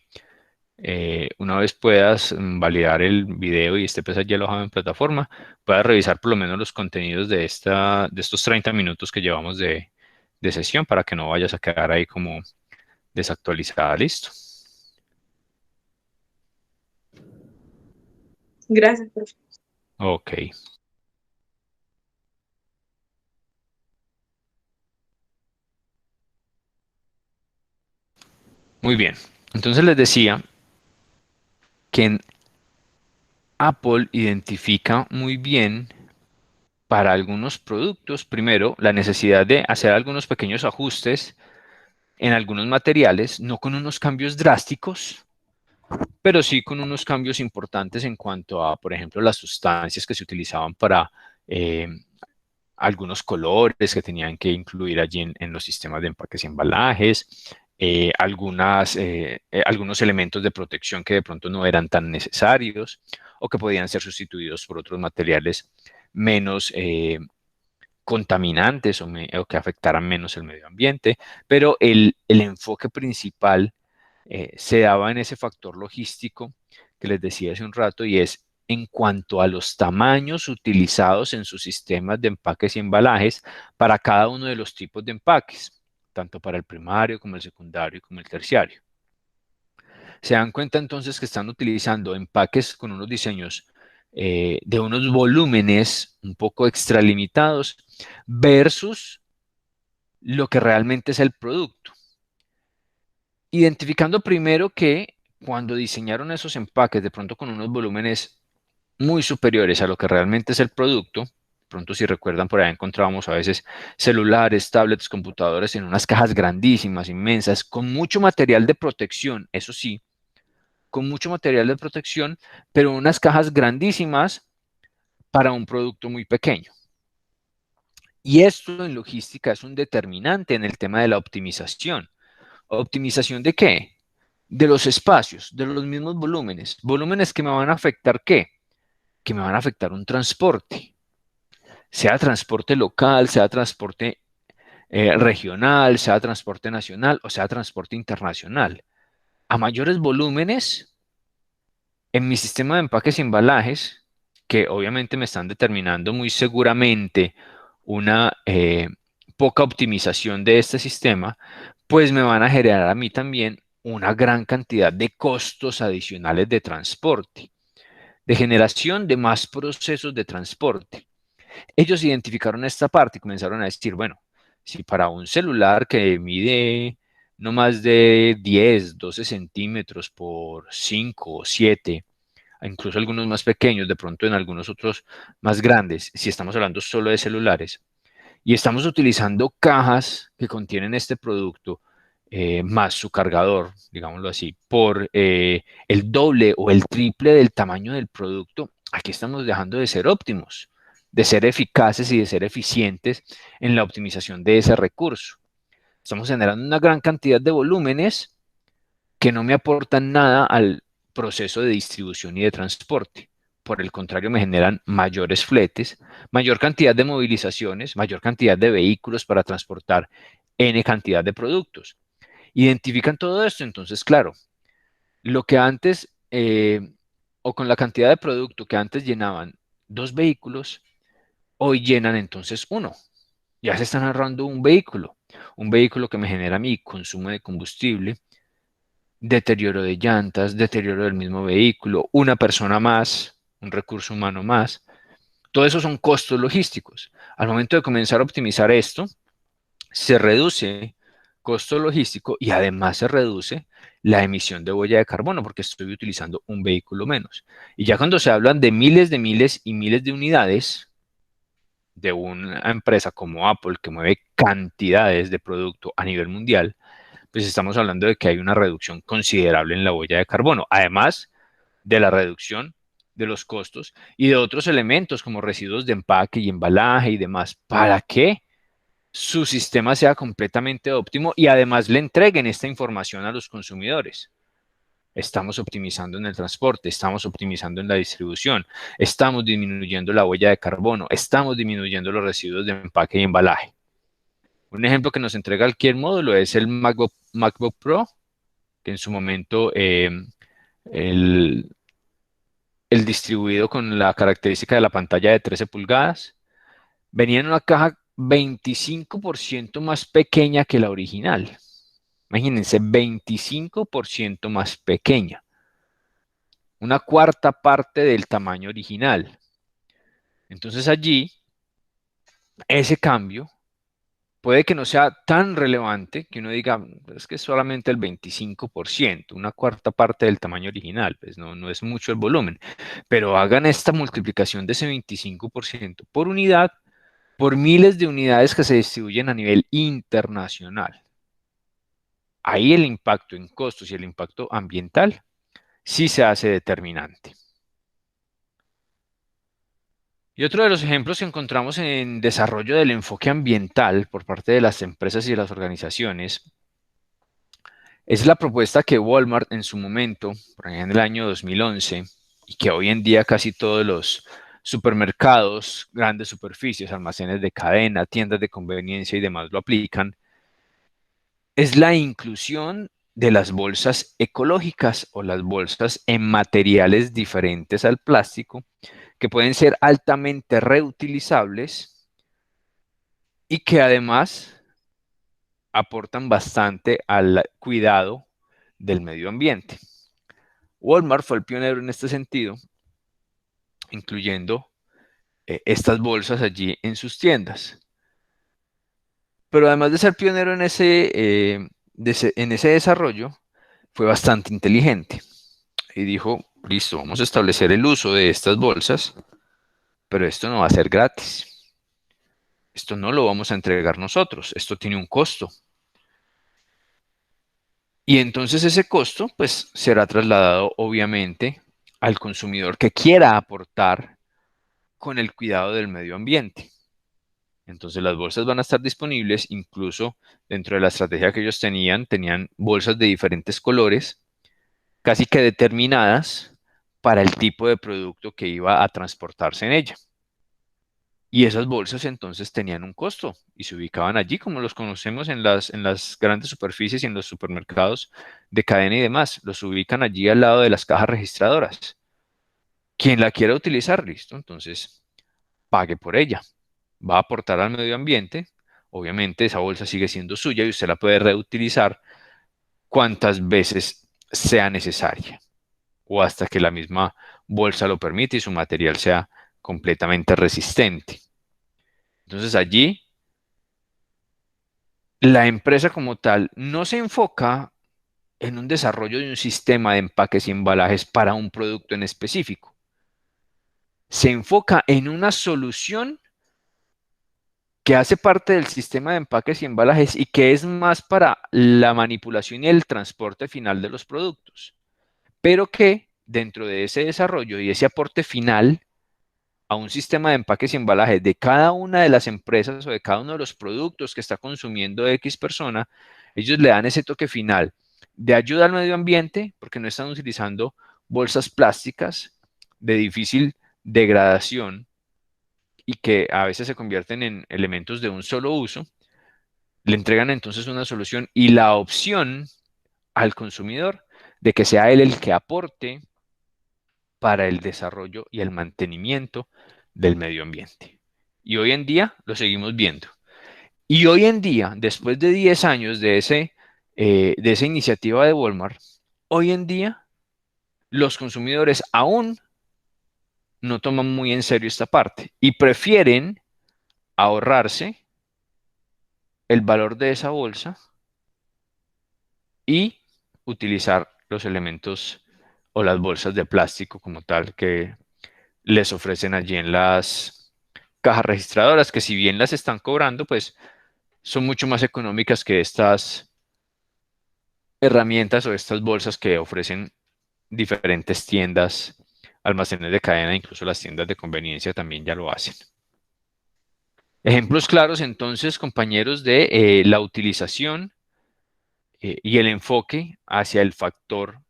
una vez puedas validar el video y esté pues allí alojado en plataforma, puedas revisar por lo menos los contenidos de estos 30 minutos que llevamos de sesión para que no vayas a quedar ahí como desactualizada. Listo. Gracias, profe. Ok. Muy bien. Entonces les decía que en Apple identifica muy bien para algunos productos, primero, la necesidad de hacer algunos pequeños ajustes en algunos materiales, no con unos cambios drásticos, pero sí con unos cambios importantes en cuanto a, por ejemplo, las sustancias que se utilizaban para eh, algunos colores que tenían que incluir allí en los sistemas de empaques y embalajes, algunos elementos de protección que de pronto no eran tan necesarios o que podían ser sustituidos por otros materiales menos contaminantes o que afectaran menos el medio ambiente, pero el enfoque principal se daba en ese factor logístico que les decía hace un rato, y es en cuanto a los tamaños utilizados en sus sistemas de empaques y embalajes para cada uno de los tipos de empaques, tanto para el primario como el secundario como el terciario. Se dan cuenta entonces que están utilizando empaques con unos diseños de unos volúmenes un poco extralimitados versus lo que realmente es el producto. Identificando primero que cuando diseñaron esos empaques de pronto con unos volúmenes muy superiores a lo que realmente es el producto, Pronto, si recuerdan, por ahí encontrábamos a veces celulares, tablets, computadores en unas cajas grandísimas, inmensas, con mucho material de protección, eso sí, con mucho material de protección, pero unas cajas grandísimas para un producto muy pequeño. Y esto en logística es un determinante en el tema de la optimización. ¿Optimización de qué? De los espacios, de los mismos volúmenes. ¿Volúmenes que me van a afectar qué? Que me van a afectar un transporte, sea transporte local, sea transporte regional, sea transporte nacional o sea transporte internacional. A mayores volúmenes, en mi sistema de empaques y embalajes, que obviamente me están determinando muy seguramente una poca optimización de este sistema, pues me van a generar a mí también una gran cantidad de costos adicionales de transporte, de generación de más procesos de transporte. Ellos identificaron esta parte y comenzaron a decir, bueno, si para un celular que mide no más de 10, 12 centímetros por 5 o 7, incluso algunos más pequeños, de pronto en algunos otros más grandes, si estamos hablando solo de celulares, y estamos utilizando cajas que contienen este producto, más su cargador, digámoslo así, por el doble o el triple del tamaño del producto, aquí estamos dejando de ser óptimos, de ser eficaces y de ser eficientes en la optimización de ese recurso. Estamos generando una gran cantidad de volúmenes que no me aportan nada al proceso de distribución y de transporte. Por el contrario, me generan mayores fletes, mayor cantidad de movilizaciones, mayor cantidad de vehículos para transportar N cantidad de productos. Identifican todo esto, entonces, claro, lo que antes, o con la cantidad de producto que antes llenaban 2 vehículos, hoy llenan entonces 1. Ya se están ahorrando un vehículo que me genera mi consumo de combustible, deterioro de llantas, deterioro del mismo vehículo, una persona más, un recurso humano más. Todo eso son costos logísticos. Al momento de comenzar a optimizar esto, se reduce costo logístico y además se reduce la emisión de huella de carbono porque estoy utilizando un vehículo menos. Y ya cuando se hablan de miles y miles de unidades de una empresa como Apple que mueve cantidades de producto a nivel mundial, pues estamos hablando de que hay una reducción considerable en la huella de carbono, además de la reducción de los costos y de otros elementos como residuos de empaque y embalaje y demás, para que su sistema sea completamente óptimo y además le entreguen esta información a los consumidores. Estamos optimizando en el transporte, estamos optimizando en la distribución, estamos disminuyendo la huella de carbono, estamos disminuyendo los residuos de empaque y embalaje. Un ejemplo que nos entrega cualquier módulo es el MacBook Pro, que en su momento el, el distribuido con la característica de la pantalla de 13 pulgadas, venía en una caja 25% más pequeña que la original. Imagínense, 25% más pequeña. Una cuarta parte del tamaño original. Entonces allí, ese cambio puede que no sea tan relevante que uno diga, es que es solamente el 25%, una cuarta parte del tamaño original, pues no es mucho el volumen, pero hagan esta multiplicación de ese 25% por unidad, por miles de unidades que se distribuyen a nivel internacional. Ahí el impacto en costos y el impacto ambiental sí se hace determinante. Y otro de los ejemplos que encontramos en desarrollo del enfoque ambiental por parte de las empresas y de las organizaciones es la propuesta que Walmart en su momento, por allá en el año 2011, y que hoy en día casi todos los supermercados, grandes superficies, almacenes de cadena, tiendas de conveniencia y demás lo aplican, es la inclusión de las bolsas ecológicas o las bolsas en materiales diferentes al plástico, que pueden ser altamente reutilizables y que además aportan bastante al cuidado del medio ambiente. Walmart fue el pionero en este sentido, incluyendo estas bolsas allí en sus tiendas. Pero además de ser pionero en ese desarrollo, fue bastante inteligente y dijo, listo, vamos a establecer el uso de estas bolsas, pero esto no va a ser gratis. esto no lo vamos a entregar nosotros, esto tiene un costo. Y entonces ese costo, pues, será trasladado obviamente al consumidor que quiera aportar con el cuidado del medio ambiente. Entonces las bolsas van a estar disponibles, incluso dentro de la estrategia que ellos tenían bolsas de diferentes colores, casi que determinadas para el tipo de producto que iba a transportarse en ella. Y esas bolsas entonces tenían un costo y se ubicaban allí, como los conocemos en las grandes superficies y en los supermercados de cadena y demás. Los ubican allí al lado de las cajas registradoras. Quien la quiera utilizar, listo, entonces pague por ella. Va a aportar al medio ambiente. Obviamente esa bolsa sigue siendo suya y usted la puede reutilizar cuantas veces sea necesaria o hasta que la misma bolsa lo permite y su material sea completamente resistente. Entonces allí la empresa como tal no se enfoca en un desarrollo de un sistema de empaques y embalajes para un producto en específico. Se enfoca en una solución que hace parte del sistema de empaques y embalajes y que es más para la manipulación y el transporte final de los productos, pero que dentro de ese desarrollo y ese aporte final a un sistema de empaques y embalajes de cada una de las empresas o de cada uno de los productos que está consumiendo X persona, ellos le dan ese toque final de ayuda al medio ambiente porque no están utilizando bolsas plásticas de difícil degradación y que a veces se convierten en elementos de un solo uso, le entregan entonces una solución y la opción al consumidor de que sea él el que aporte para el desarrollo y el mantenimiento del medio ambiente. Y hoy en día lo seguimos viendo. Y hoy en día, después de 10 años de esa iniciativa de Walmart, hoy en día los consumidores aún no toman muy en serio esta parte y prefieren ahorrarse el valor de esa bolsa y utilizar los elementos o las bolsas de plástico como tal que les ofrecen allí en las cajas registradoras, que si bien las están cobrando, pues son mucho más económicas que estas herramientas o estas bolsas que ofrecen diferentes tiendas, almacenes de cadena, incluso las tiendas de conveniencia también ya lo hacen. Ejemplos claros entonces, compañeros, de la utilización y el enfoque hacia el factor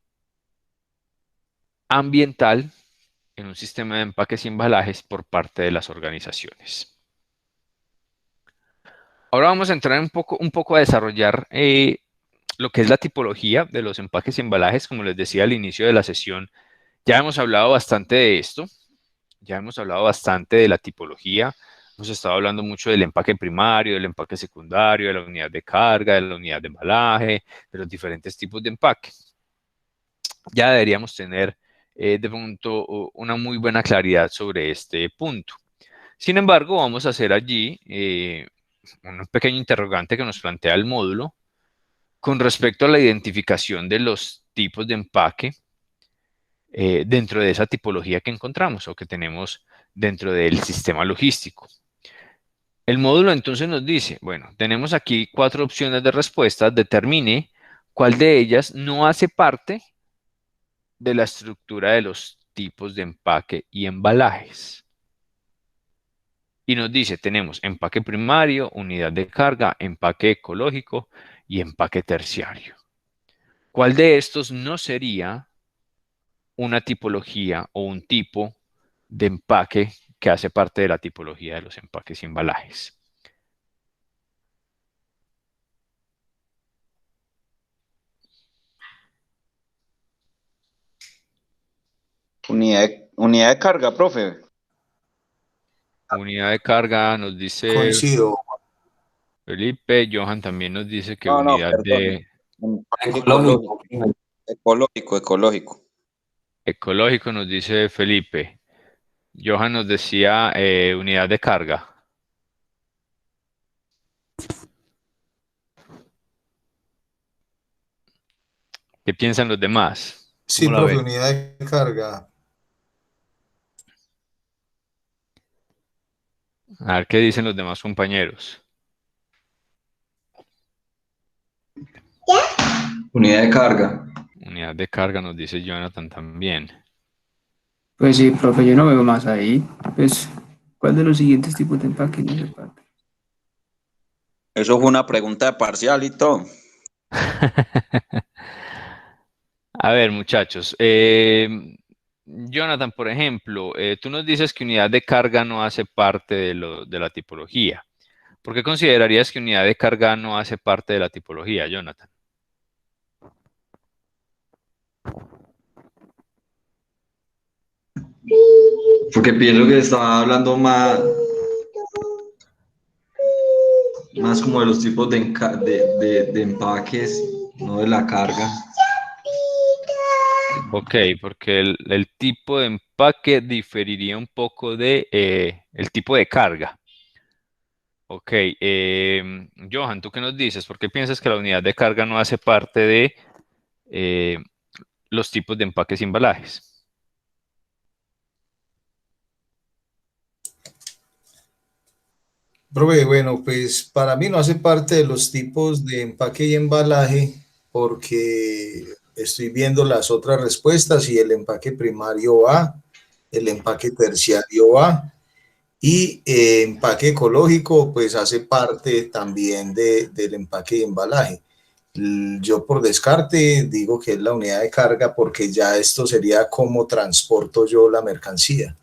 ambiental en un sistema de empaques y embalajes por parte de las organizaciones. Ahora vamos a entrar un poco a desarrollar lo que es la tipología de los empaques y embalajes. Como les decía al inicio de la sesión, ya hemos hablado bastante de esto, ya hemos hablado bastante de la tipología, hemos estado hablando mucho del empaque primario, del empaque secundario, de la unidad de carga, de la unidad de embalaje, de los diferentes tipos de empaque. Ya deberíamos tener de pronto una muy buena claridad sobre este punto. Sin embargo, vamos a hacer allí un pequeño interrogante que nos plantea el módulo con respecto a la identificación de los tipos de empaque dentro de esa tipología que encontramos o que tenemos dentro del sistema logístico. El módulo entonces nos dice, bueno, tenemos aquí 4 opciones de respuesta, determine cuál de ellas no hace parte de la estructura de los tipos de empaque y embalajes. Y nos dice, tenemos empaque primario, unidad de carga, empaque ecológico y empaque terciario. ¿Cuál de estos no sería una tipología o un tipo de empaque que hace parte de la tipología de los empaques y embalajes? Unidad de carga, profe. Unidad de carga nos dice Coincido. Felipe, Johan también nos dice que No, unidad perdón. de Ecológico. Ecológico. ecológico nos dice Felipe. Johan nos decía unidad de carga. ¿Qué piensan los demás? Sí, ¿Cómo la profe, ven? unidad de carga. A ver qué dicen los demás compañeros. Unidad de carga. Unidad de carga nos dice Jonathan también. Pues sí, profe, yo no veo más ahí. Pues, ¿cuál de los siguientes tipos de empaque no hace parte? Eso fue una pregunta de parcial y todo. A ver, muchachos. Jonathan, por ejemplo, tú nos dices que unidad de carga no hace parte de la tipología. ¿Por qué considerarías que unidad de carga no hace parte de la tipología, Jonathan? Porque pienso que estaba hablando más como de los tipos de empaques, no de la carga. Ok, porque el tipo de empaque diferiría un poco de el tipo de carga. Ok, Johan, ¿tú qué nos dices? ¿Por qué piensas que la unidad de carga no hace parte de eh, los tipos de empaques y embalajes? Profe, bueno, pues para mí no hace parte de los tipos de empaque y embalaje porque estoy viendo las otras respuestas y el empaque primario va, el empaque terciario va y empaque ecológico pues hace parte también del empaque y embalaje. Yo por descarte digo que es la unidad de carga porque ya esto sería cómo transporto yo la mercancía.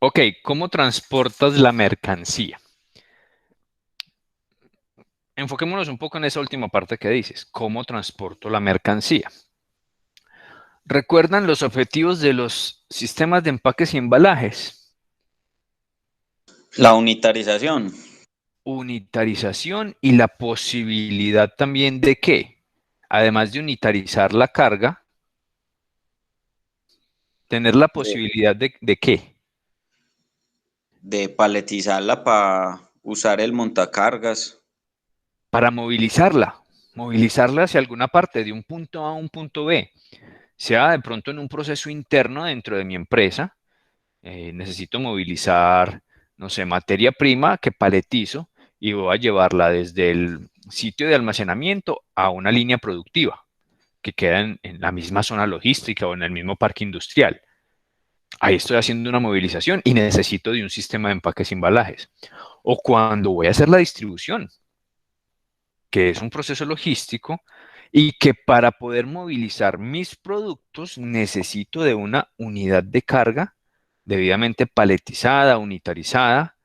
Ok, ¿cómo transportas la mercancía? Enfoquémonos un poco en esa última parte que dices. ¿Cómo transporto la mercancía? ¿Recuerdan los objetivos de los sistemas de empaques y embalajes? La unitarización, Unitarización y la posibilidad también de que, además de unitarizar la carga, tener la de, posibilidad de qué? de paletizarla para usar el montacargas. Para movilizarla hacia alguna parte, de un punto A a un punto B, sea de pronto en un proceso interno dentro de mi empresa, necesito movilizar, no sé, materia prima que paletizo y voy a llevarla desde el sitio de almacenamiento a una línea productiva que queda en la misma zona logística o en el mismo parque industrial. Ahí estoy haciendo una movilización y necesito de un sistema de empaques y embalajes. O cuando voy a hacer la distribución, que es un proceso logístico y que para poder movilizar mis productos necesito de una unidad de carga debidamente paletizada, unitarizada,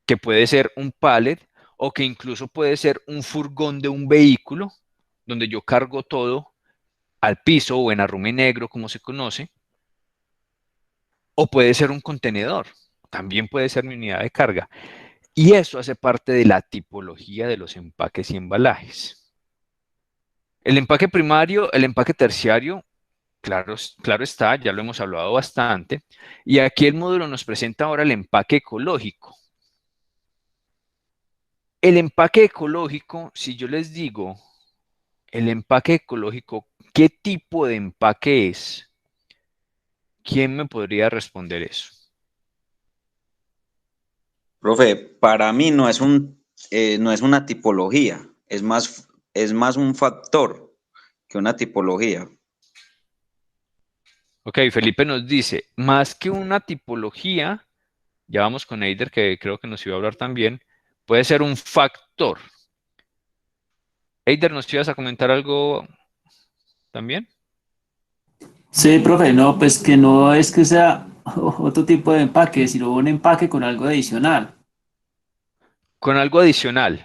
que puede ser un pallet o que incluso puede ser un furgón de un vehículo donde yo cargo todo al piso o en arrume negro, como se conoce, o puede ser un contenedor, también puede ser mi unidad de carga. Y eso hace parte de la tipología de los empaques y embalajes. El empaque primario, el empaque terciario, claro, claro está, ya lo hemos hablado bastante. Y aquí el módulo nos presenta ahora el empaque ecológico. El empaque ecológico, si yo les digo, el empaque ecológico, ¿qué tipo de empaque es? ¿Quién me podría responder eso? Profe, para mí no es una tipología, es más un factor que una tipología. Ok, Felipe nos dice, más que una tipología, ya vamos con Eider, que creo que nos iba a hablar también, puede ser un factor. Eider, ¿nos ibas a comentar algo también? Sí, profe, no, pues que no es que sea otro tipo de empaque, sino un empaque con algo adicional. Con algo adicional,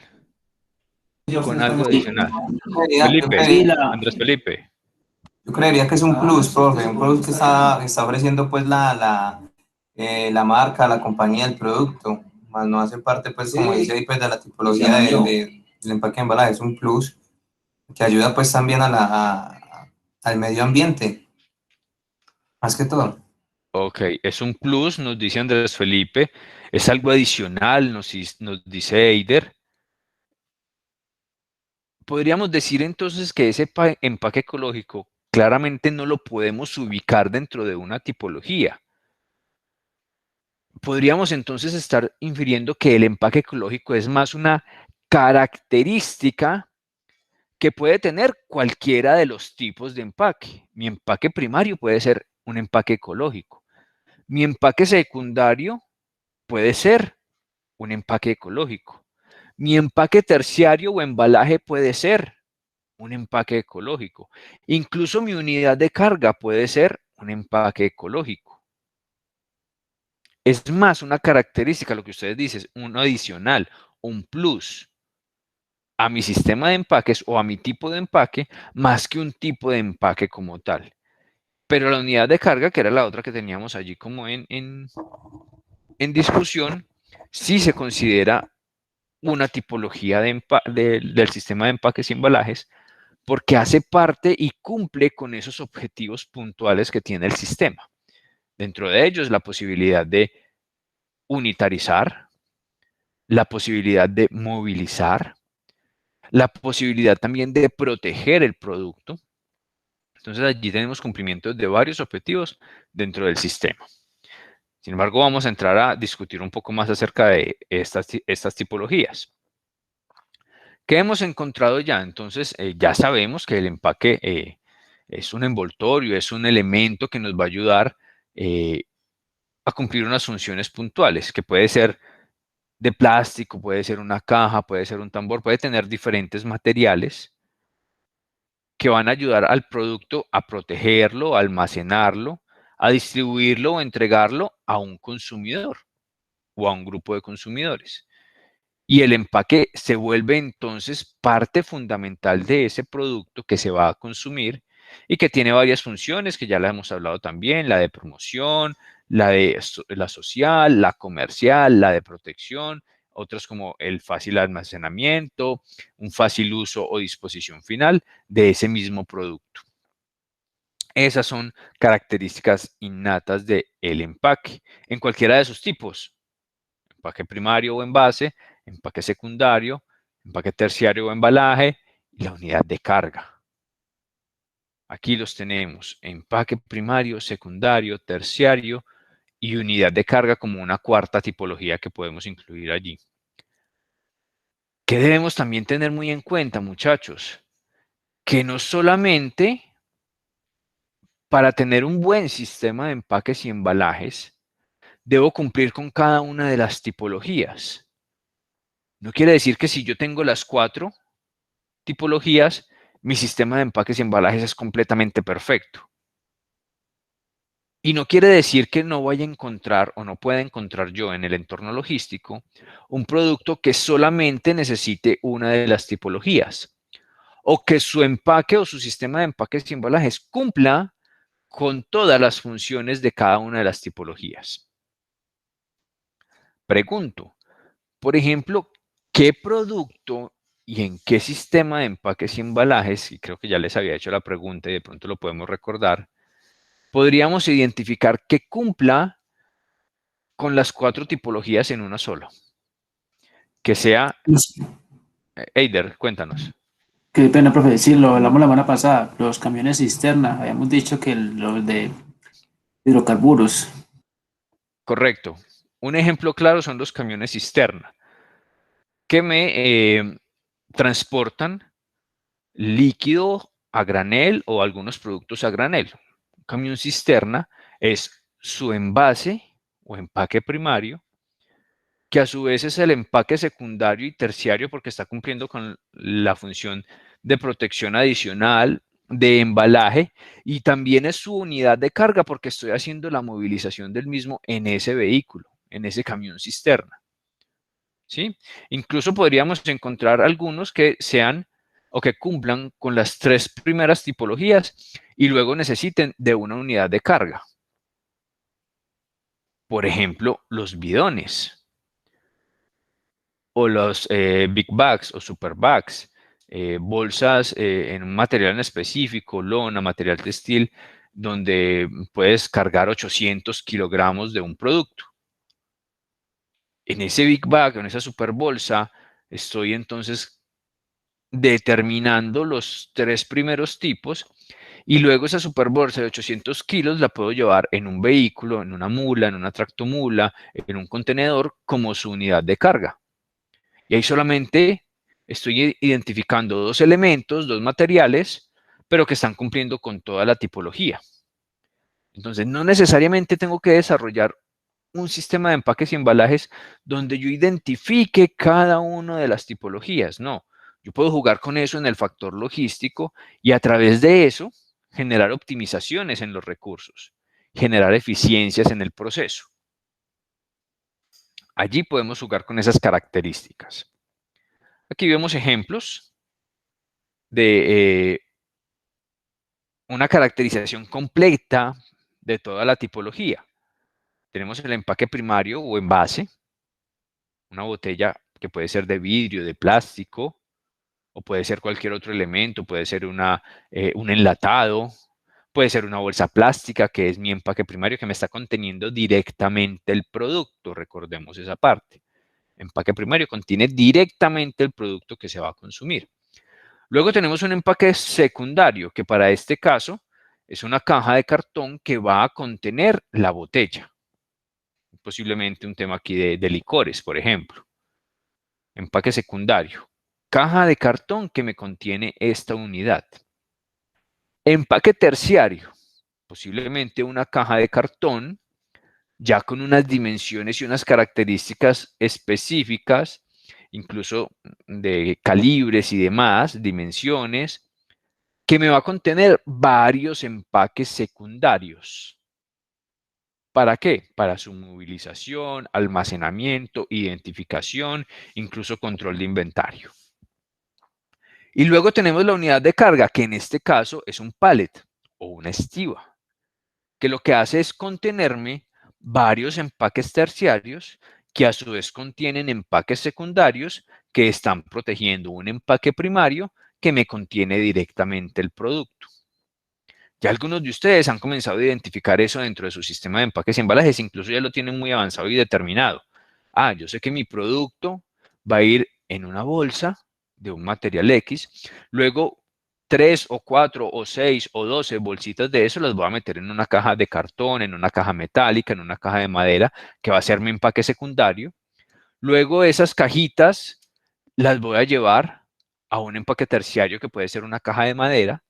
con algo Sí, adicional. Yo Felipe, sí, creería, Andrés Felipe. yo creería que es un plus, profe, un plus que está ofreciendo pues la marca, la compañía, el producto, más no hace parte pues como dice ahí pues de la tipología del empaque de embalaje, es un plus que ayuda pues también al medio ambiente, más que todo. Ok, es un plus, nos dice Andrés Felipe, es algo adicional, nos dice Eider. Podríamos decir entonces que ese empaque ecológico claramente no lo podemos ubicar dentro de una tipología. podríamos entonces estar infiriendo que el empaque ecológico es más una característica que puede tener cualquiera de los tipos de empaque. Mi empaque primario puede ser un empaque ecológico. Mi empaque secundario puede ser un empaque ecológico. Mi empaque terciario o embalaje puede ser un empaque ecológico. Incluso mi unidad de carga puede ser un empaque ecológico. Es más una característica, lo que ustedes dicen, un adicional, un plus a mi sistema de empaques o a mi tipo de empaque, más que un tipo de empaque como tal. Pero la unidad de carga, que era la otra que teníamos allí como en discusión, sí se considera una tipología del sistema de empaques y embalajes, porque hace parte y cumple con esos objetivos puntuales que tiene el sistema. Dentro de ellos, la posibilidad de unitarizar, la posibilidad de movilizar, la posibilidad también de proteger el producto. Entonces allí tenemos cumplimiento de varios objetivos dentro del sistema. Sin embargo, vamos a entrar a discutir un poco más acerca de estas tipologías. ¿Qué hemos encontrado ya? Entonces, ya sabemos que el empaque es un envoltorio, es un elemento que nos va a ayudar a cumplir unas funciones puntuales, que puede ser de plástico, puede ser una caja, puede ser un tambor, puede tener diferentes materiales que van a ayudar al producto a protegerlo, a almacenarlo, a distribuirlo o entregarlo a un consumidor o a un grupo de consumidores. Y el empaque se vuelve entonces parte fundamental de ese producto que se va a consumir y que tiene varias funciones que ya las hemos hablado también, la de promoción, la social, la comercial, la de protección, otras como el fácil almacenamiento, un fácil uso o disposición final de ese mismo producto. Esas son características innatas del empaque en cualquiera de sus tipos, empaque primario o envase, empaque secundario, empaque terciario o embalaje y la unidad de carga. Aquí los tenemos, empaque primario, secundario, terciario y unidad de carga como una cuarta tipología que podemos incluir allí. ¿Qué debemos también tener muy en cuenta, muchachos? Que no solamente para tener un buen sistema de empaques y embalajes, debo cumplir con cada una de las tipologías. No quiere decir que si yo tengo las 4 tipologías, mi sistema de empaques y embalajes es completamente perfecto. Y no quiere decir que no vaya a encontrar o no pueda encontrar yo en el entorno logístico un producto que solamente necesite una de las tipologías o que su empaque o su sistema de empaques y embalajes cumpla con todas las funciones de cada una de las tipologías. Pregunto, por ejemplo, ¿qué producto y en qué sistema de empaques y embalajes, y creo que ya les había hecho la pregunta y de pronto lo podemos recordar, podríamos identificar que cumpla con las 4 tipologías en una sola? Que sea... Eider, cuéntanos. Qué pena, profe, sí, lo hablamos la semana pasada, los camiones cisterna, habíamos dicho que los de hidrocarburos. Correcto. Un ejemplo claro son los camiones cisterna, que me transportan líquido a granel o algunos productos a granel. Un camión cisterna es su envase o empaque primario, que a su vez es el empaque secundario y terciario porque está cumpliendo con la función de protección adicional, de embalaje, y también es su unidad de carga porque estoy haciendo la movilización del mismo en ese vehículo, en ese camión cisterna. ¿Sí? Incluso podríamos encontrar algunos que sean o que cumplan con las 3 primeras tipologías y luego necesiten de una unidad de carga. Por ejemplo, los bidones o los big bags o super bags, bolsas en un material en específico, lona, material textil, donde puedes cargar 800 kilogramos de un producto. En ese big bag, en esa super bolsa, estoy entonces determinando los 3 primeros tipos Y luego esa superbolsa de 800 kilos la puedo llevar en un vehículo, en una mula, en una tractomula, en un contenedor como su unidad de carga. Y ahí solamente estoy identificando dos elementos, dos materiales, pero que están cumpliendo con toda la tipología. Entonces, no necesariamente tengo que desarrollar un sistema de empaques y embalajes donde yo identifique cada una de las tipologías. No, yo puedo jugar con eso en el factor logístico y a través de eso generar optimizaciones en los recursos, generar eficiencias en el proceso. Allí podemos jugar con esas características. Aquí vemos ejemplos de una caracterización completa de toda la tipología. Tenemos el empaque primario o envase, una botella que puede ser de vidrio, de plástico, o puede ser cualquier otro elemento, puede ser un enlatado, puede ser una bolsa plástica, que es mi empaque primario, que me está conteniendo directamente el producto, recordemos esa parte. Empaque primario contiene directamente el producto que se va a consumir. Luego tenemos un empaque secundario, que para este caso es una caja de cartón que va a contener la botella. Posiblemente un tema aquí de licores, por ejemplo. Empaque secundario. Caja de cartón que me contiene esta unidad. Empaque terciario. Posiblemente una caja de cartón ya con unas dimensiones y unas características específicas, incluso de calibres y demás, dimensiones, que me va a contener varios empaques secundarios. ¿Para qué? Para su movilización, almacenamiento, identificación, incluso control de inventario. Y luego tenemos la unidad de carga, que en este caso es un pallet o una estiba, que lo que hace es contenerme varios empaques terciarios que a su vez contienen empaques secundarios que están protegiendo un empaque primario que me contiene directamente el producto. Ya algunos de ustedes han comenzado a identificar eso dentro de su sistema de empaques y embalajes, incluso ya lo tienen muy avanzado y determinado. Ah, yo sé que mi producto va a ir en una bolsa de un material X, luego 3 o 4 o 6 o 12 bolsitas de eso las voy a meter en una caja de cartón, en una caja metálica, en una caja de madera, que va a ser mi empaque secundario. Luego esas cajitas las voy a llevar a un empaque terciario que puede ser una caja de madera.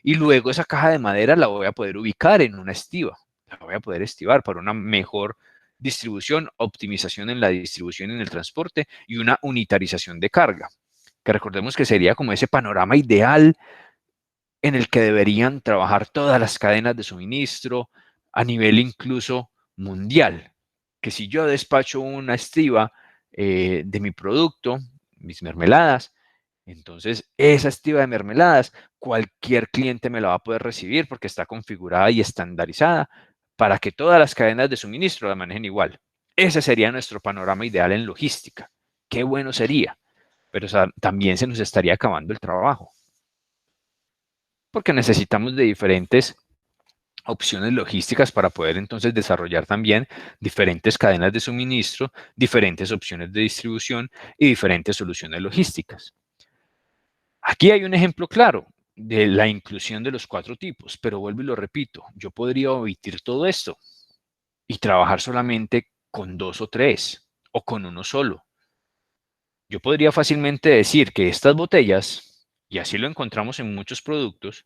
Y luego esa caja de madera la voy a poder ubicar en una estiba. La voy a poder estibar para una mejor distribución, optimización en la distribución y en el transporte y una unitarización de carga. Que recordemos que sería como ese panorama ideal en el que deberían trabajar todas las cadenas de suministro a nivel incluso mundial. Que si yo despacho una estiba de mi producto, mis mermeladas, entonces, esa estiba de mermeladas, cualquier cliente me la va a poder recibir porque está configurada y estandarizada para que todas las cadenas de suministro la manejen igual. Ese sería nuestro panorama ideal en logística. Qué bueno sería, pero también se nos estaría acabando el trabajo. Porque necesitamos de diferentes opciones logísticas para poder entonces desarrollar también diferentes cadenas de suministro, diferentes opciones de distribución y diferentes soluciones logísticas. Aquí hay un ejemplo claro de la inclusión de los 4 tipos, pero vuelvo y lo repito, yo podría omitir todo esto y trabajar solamente con 2 o 3 o con uno solo. Yo podría fácilmente decir que estas botellas, y así lo encontramos en muchos productos,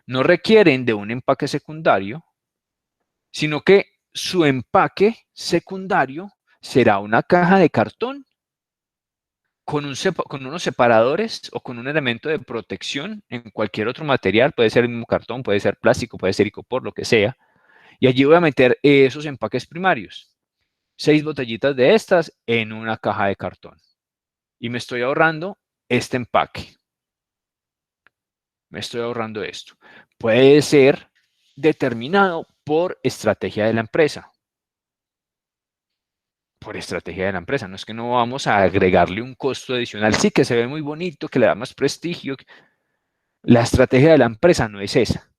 no requieren de un empaque secundario, sino que su empaque secundario será una caja de cartón con unos separadores o con un elemento de protección en cualquier otro material, puede ser el mismo cartón, puede ser plástico, puede ser icopor, lo que sea, y allí voy a meter esos empaques primarios. 6 botellitas de estas en una caja de cartón. Y me estoy ahorrando este empaque. Me estoy ahorrando esto. Puede ser determinado por estrategia de la empresa. Por estrategia de la empresa. No es que no vamos a agregarle un costo adicional. Sí, que se ve muy bonito, que le da más prestigio. La estrategia de la empresa no es esa.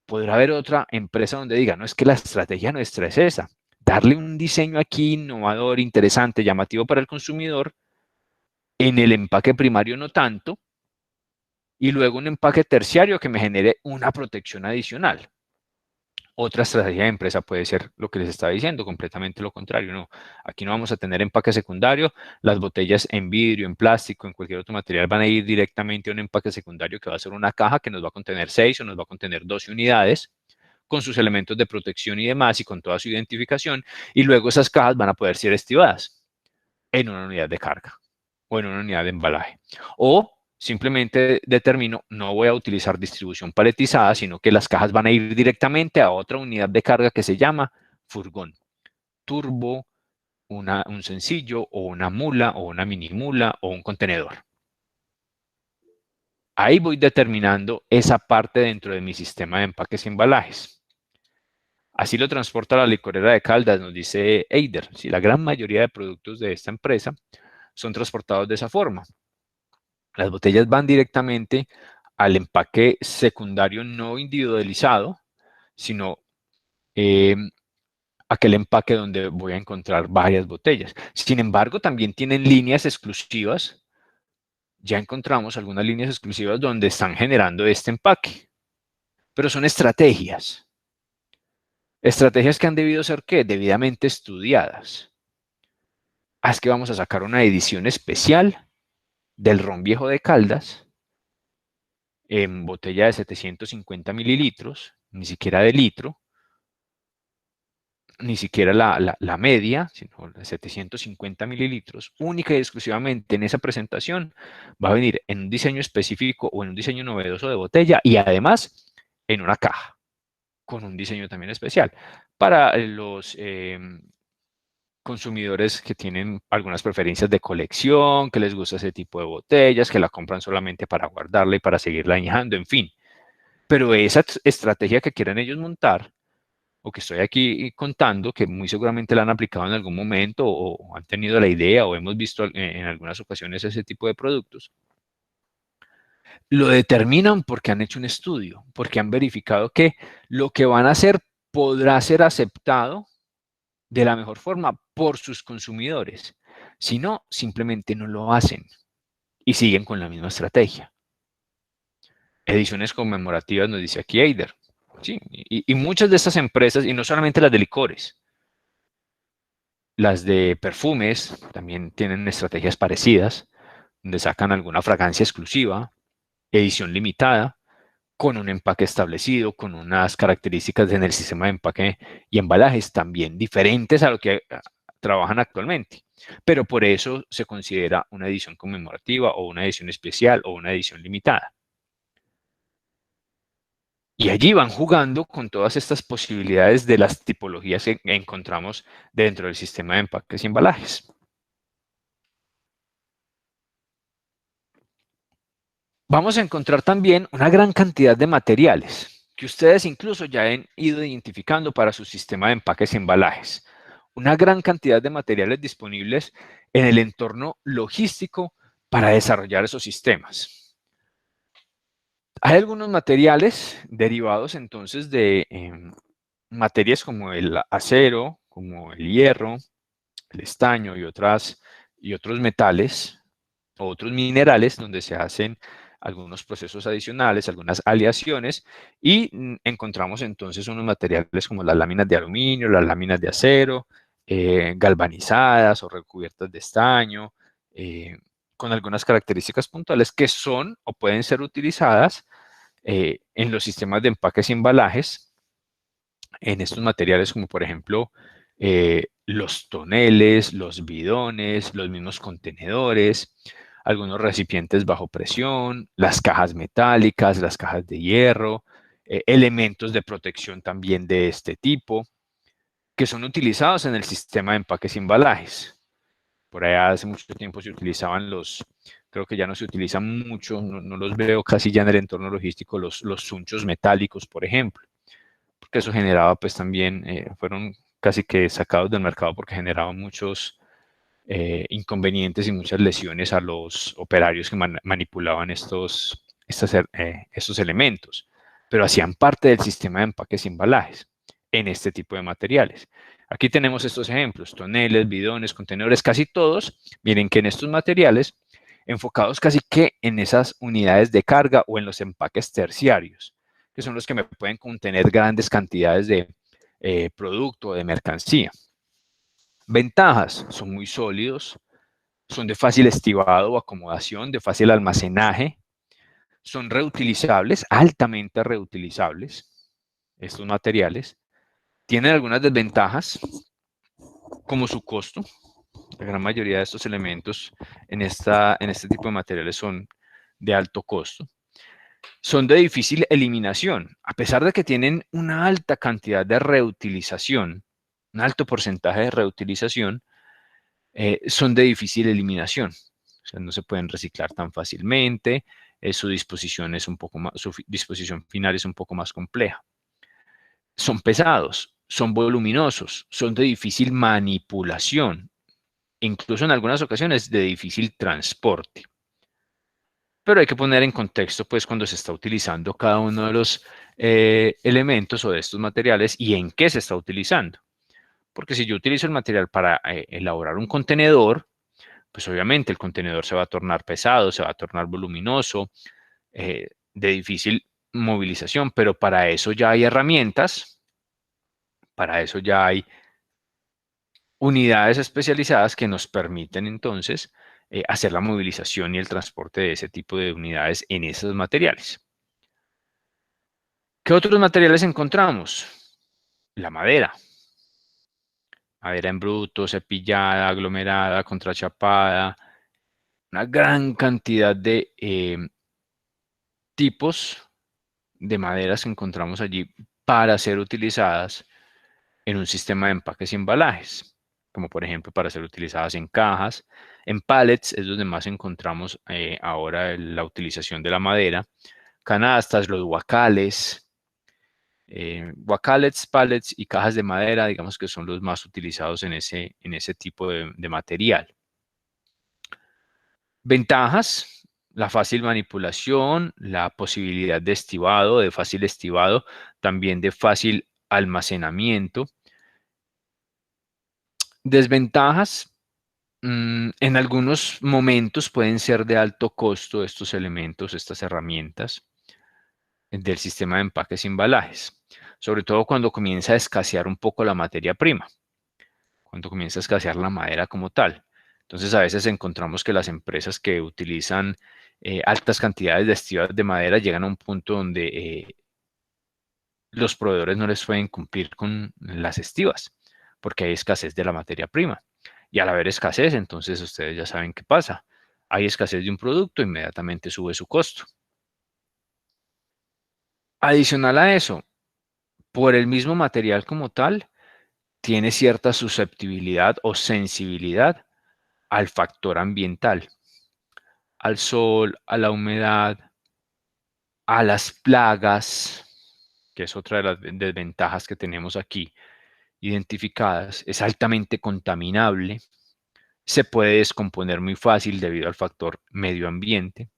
Podrá haber otra empresa donde diga, no, es que la estrategia nuestra es esa. Darle un diseño aquí innovador, interesante, llamativo para el consumidor. En el empaque primario no tanto. y luego un empaque terciario que me genere una protección adicional. Otra estrategia de empresa puede ser lo que les estaba diciendo, completamente lo contrario. No, aquí no vamos a tener empaque secundario. Las botellas en vidrio, en plástico, en cualquier otro material van a ir directamente a un empaque secundario que va a ser una caja que nos va a contener 6 o nos va a contener 12 unidades con sus elementos de protección y demás y con toda su identificación. Y luego esas cajas van a poder ser estivadas en una unidad de carga o en una unidad de embalaje. O simplemente determino, no voy a utilizar distribución paletizada, sino que las cajas van a ir directamente a otra unidad de carga que se llama furgón, turbo, un sencillo, o una mula, o una mini mula, o un contenedor. Ahí voy determinando esa parte dentro de mi sistema de empaques y embalajes. Así lo transporta la licorera de Caldas, nos dice Eider. Si la gran mayoría de productos de esta empresa son transportados de esa forma. Las botellas van directamente al empaque secundario no individualizado, sino aquel empaque donde voy a encontrar varias botellas. Sin embargo, también tienen líneas exclusivas. Ya encontramos algunas líneas exclusivas donde están generando este empaque. Pero son estrategias. Estrategias que han debido ser, ¿qué? Debidamente estudiadas. Es que vamos a sacar una edición especial del ron viejo de Caldas en botella de 750 mililitros, ni siquiera de litro, ni siquiera la media, sino de 750 mililitros, única y exclusivamente en esa presentación, va a venir en un diseño específico o en un diseño novedoso de botella y además en una caja, con un diseño también especial. Para los consumidores que tienen algunas preferencias de colección, que les gusta ese tipo de botellas, que la compran solamente para guardarla y para seguirla añejando, en fin. Pero esa estrategia que quieren ellos montar, o que estoy aquí contando, que muy seguramente la han aplicado en algún momento o han tenido la idea o hemos visto en algunas ocasiones ese tipo de productos, lo determinan porque han hecho un estudio, porque han verificado que lo que van a hacer podrá ser aceptado de la mejor forma por sus consumidores. Si no, simplemente no lo hacen y siguen con la misma estrategia. Ediciones conmemorativas, nos dice aquí Eider. Sí, y muchas de estas empresas, y no solamente las de licores, las de perfumes también tienen estrategias parecidas, donde sacan alguna fragancia exclusiva, edición limitada, con un empaque establecido, con unas características en el sistema de empaque y embalajes también diferentes a lo que trabajan actualmente. Pero por eso se considera una edición conmemorativa o una edición especial o una edición limitada. Y allí van jugando con todas estas posibilidades de las tipologías que encontramos dentro del sistema de empaques y embalajes. Vamos a encontrar también una gran cantidad de materiales que ustedes incluso ya han ido identificando para su sistema de empaques y embalajes. Una gran cantidad de materiales disponibles en el entorno logístico para desarrollar esos sistemas. Hay algunos materiales derivados entonces de materias como el acero, como el hierro, el estaño y otros metales o otros minerales donde se hacen algunos procesos adicionales, algunas aleaciones y encontramos entonces unos materiales como las láminas de aluminio, las láminas de acero, galvanizadas o recubiertas de estaño, con algunas características puntuales que son o pueden ser utilizadas en los sistemas de empaques y embalajes, en estos materiales como por ejemplo los toneles, los bidones, los mismos contenedores, algunos recipientes bajo presión, las cajas metálicas, las cajas de hierro, elementos de protección también de este tipo, que son utilizados en el sistema de empaques y embalajes. Por allá hace mucho tiempo se utilizaban creo que ya no se utilizan mucho, no los veo casi ya en el entorno logístico, los sunchos metálicos, por ejemplo, porque eso generaba pues también, fueron casi que sacados del mercado porque generaban muchos inconvenientes y muchas lesiones a los operarios que manipulaban estos elementos, pero hacían parte del sistema de empaques y embalajes en este tipo de materiales. Aquí tenemos estos ejemplos, toneles, bidones, contenedores, casi todos. Miren que en estos materiales enfocados casi que en esas unidades de carga o en los empaques terciarios, que son los que me pueden contener grandes cantidades de producto o de mercancía. Ventajas: son muy sólidos, son de fácil estibado o acomodación, de fácil almacenaje, son reutilizables, altamente reutilizables, estos materiales. Tienen algunas desventajas, como su costo. La gran mayoría de estos elementos en este tipo de materiales son de alto costo. Son de difícil eliminación, a pesar de que tienen una alta cantidad de reutilización, un alto porcentaje de reutilización, son de difícil eliminación. O sea, no se pueden reciclar tan fácilmente, su disposición final es un poco más compleja. Son pesados, son voluminosos, son de difícil manipulación, incluso en algunas ocasiones de difícil transporte. Pero hay que poner en contexto, pues, cuando se está utilizando cada uno de los elementos o de estos materiales y en qué se está utilizando. Porque si yo utilizo el material para elaborar un contenedor, pues obviamente el contenedor se va a tornar pesado, se va a tornar voluminoso, de difícil movilización, pero para eso ya hay herramientas, para eso ya hay unidades especializadas que nos permiten entonces hacer la movilización y el transporte de ese tipo de unidades en esos materiales. ¿Qué otros materiales encontramos? La madera. Madera en bruto, cepillada, aglomerada, contrachapada. Una gran cantidad de tipos de maderas que encontramos allí para ser utilizadas en un sistema de empaques y embalajes, como por ejemplo para ser utilizadas en cajas. En pallets es donde más encontramos ahora la utilización de la madera. Canastas, los guacales, guacalets, pallets y cajas de madera, digamos que son los más utilizados en ese tipo de material. Ventajas: la fácil manipulación, la posibilidad de estibado, de fácil estibado, también de fácil almacenamiento. Desventajas: en algunos momentos pueden ser de alto costo estos elementos, estas herramientas del sistema de empaques y embalajes, sobre todo cuando comienza a escasear un poco la materia prima, cuando comienza a escasear la madera como tal. Entonces, a veces encontramos que las empresas que utilizan altas cantidades de estivas de madera llegan a un punto donde los proveedores no les pueden cumplir con las estivas, porque hay escasez de la materia prima. Y al haber escasez, entonces ustedes ya saben qué pasa. Hay escasez de un producto, inmediatamente sube su costo. Adicional a eso, por el mismo material como tal, tiene cierta susceptibilidad o sensibilidad al factor ambiental, al sol, a la humedad, a las plagas, que es otra de las desventajas que tenemos aquí identificadas. Es altamente contaminable, se puede descomponer muy fácil debido al factor medio ambiente.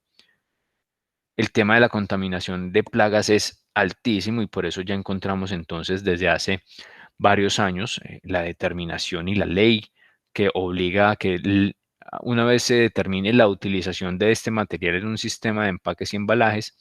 El tema de la contaminación de plagas es altísimo y por eso ya encontramos entonces desde hace varios años la determinación y la ley que obliga a que una vez se determine la utilización de este material en un sistema de empaques y embalajes,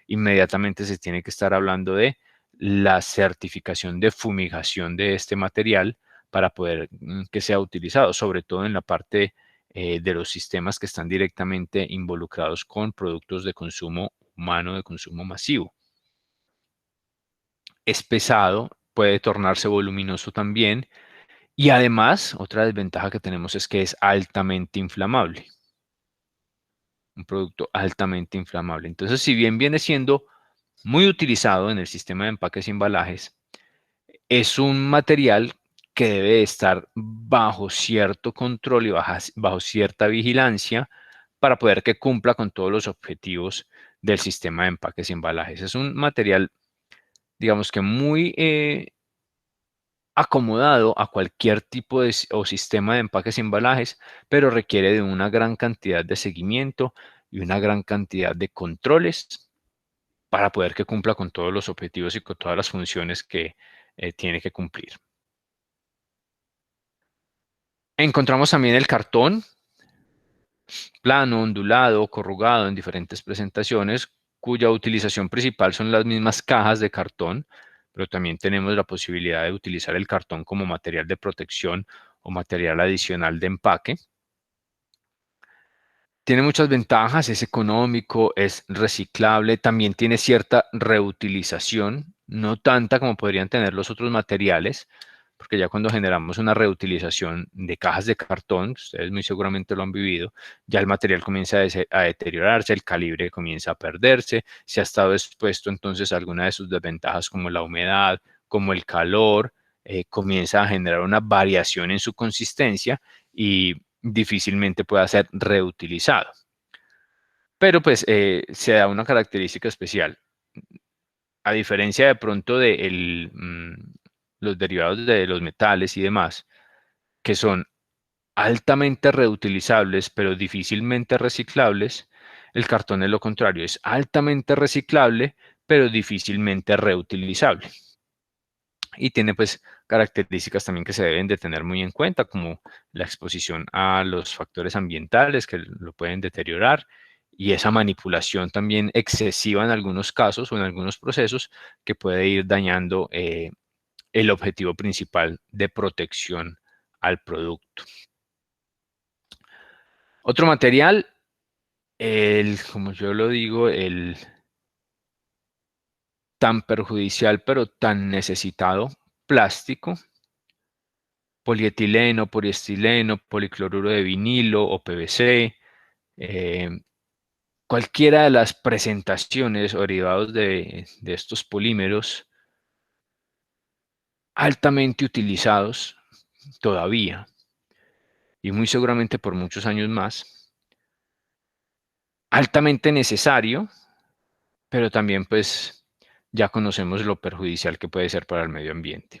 inmediatamente se tiene que estar hablando de la certificación de fumigación de este material para poder que sea utilizado, sobre todo en la parte de los sistemas que están directamente involucrados con productos de consumo humano, de consumo masivo. Es pesado, puede tornarse voluminoso también, y además, otra desventaja que tenemos es que es altamente inflamable. Un producto altamente inflamable. Entonces, si bien viene siendo muy utilizado en el sistema de empaques y embalajes, es un material que debe estar bajo cierto control y bajo cierta vigilancia para poder que cumpla con todos los objetivos del sistema de empaques y embalajes. Es un material, digamos que muy acomodado a cualquier tipo o sistema de empaques y embalajes, pero requiere de una gran cantidad de seguimiento y una gran cantidad de controles para poder que cumpla con todos los objetivos y con todas las funciones que tiene que cumplir. Encontramos también el cartón, plano, ondulado, corrugado en diferentes presentaciones, cuya utilización principal son las mismas cajas de cartón, pero también tenemos la posibilidad de utilizar el cartón como material de protección o material adicional de empaque. Tiene muchas ventajas, es económico, es reciclable, también tiene cierta reutilización, no tanta como podrían tener los otros materiales, porque ya cuando generamos una reutilización de cajas de cartón, ustedes muy seguramente lo han vivido, ya el material comienza a deteriorarse, el calibre comienza a perderse, se ha estado expuesto entonces a alguna de sus desventajas como la humedad, como el calor, comienza a generar una variación en su consistencia y difícilmente pueda ser reutilizado. Pero pues se da una característica especial. A diferencia de pronto de los derivados de los metales y demás, que son altamente reutilizables, pero difícilmente reciclables, el cartón es lo contrario, es altamente reciclable, pero difícilmente reutilizable. Y tiene pues características también que se deben de tener muy en cuenta, como la exposición a los factores ambientales que lo pueden deteriorar y esa manipulación también excesiva en algunos casos o en algunos procesos que puede ir dañando el objetivo principal de protección al producto. Otro material, como yo lo digo, el tan perjudicial pero tan necesitado plástico, polietileno, poliestileno, policloruro de vinilo o PVC, cualquiera de las presentaciones o derivados de estos polímeros altamente utilizados todavía y muy seguramente por muchos años más, altamente necesario, pero también pues ya conocemos lo perjudicial que puede ser para el medio ambiente.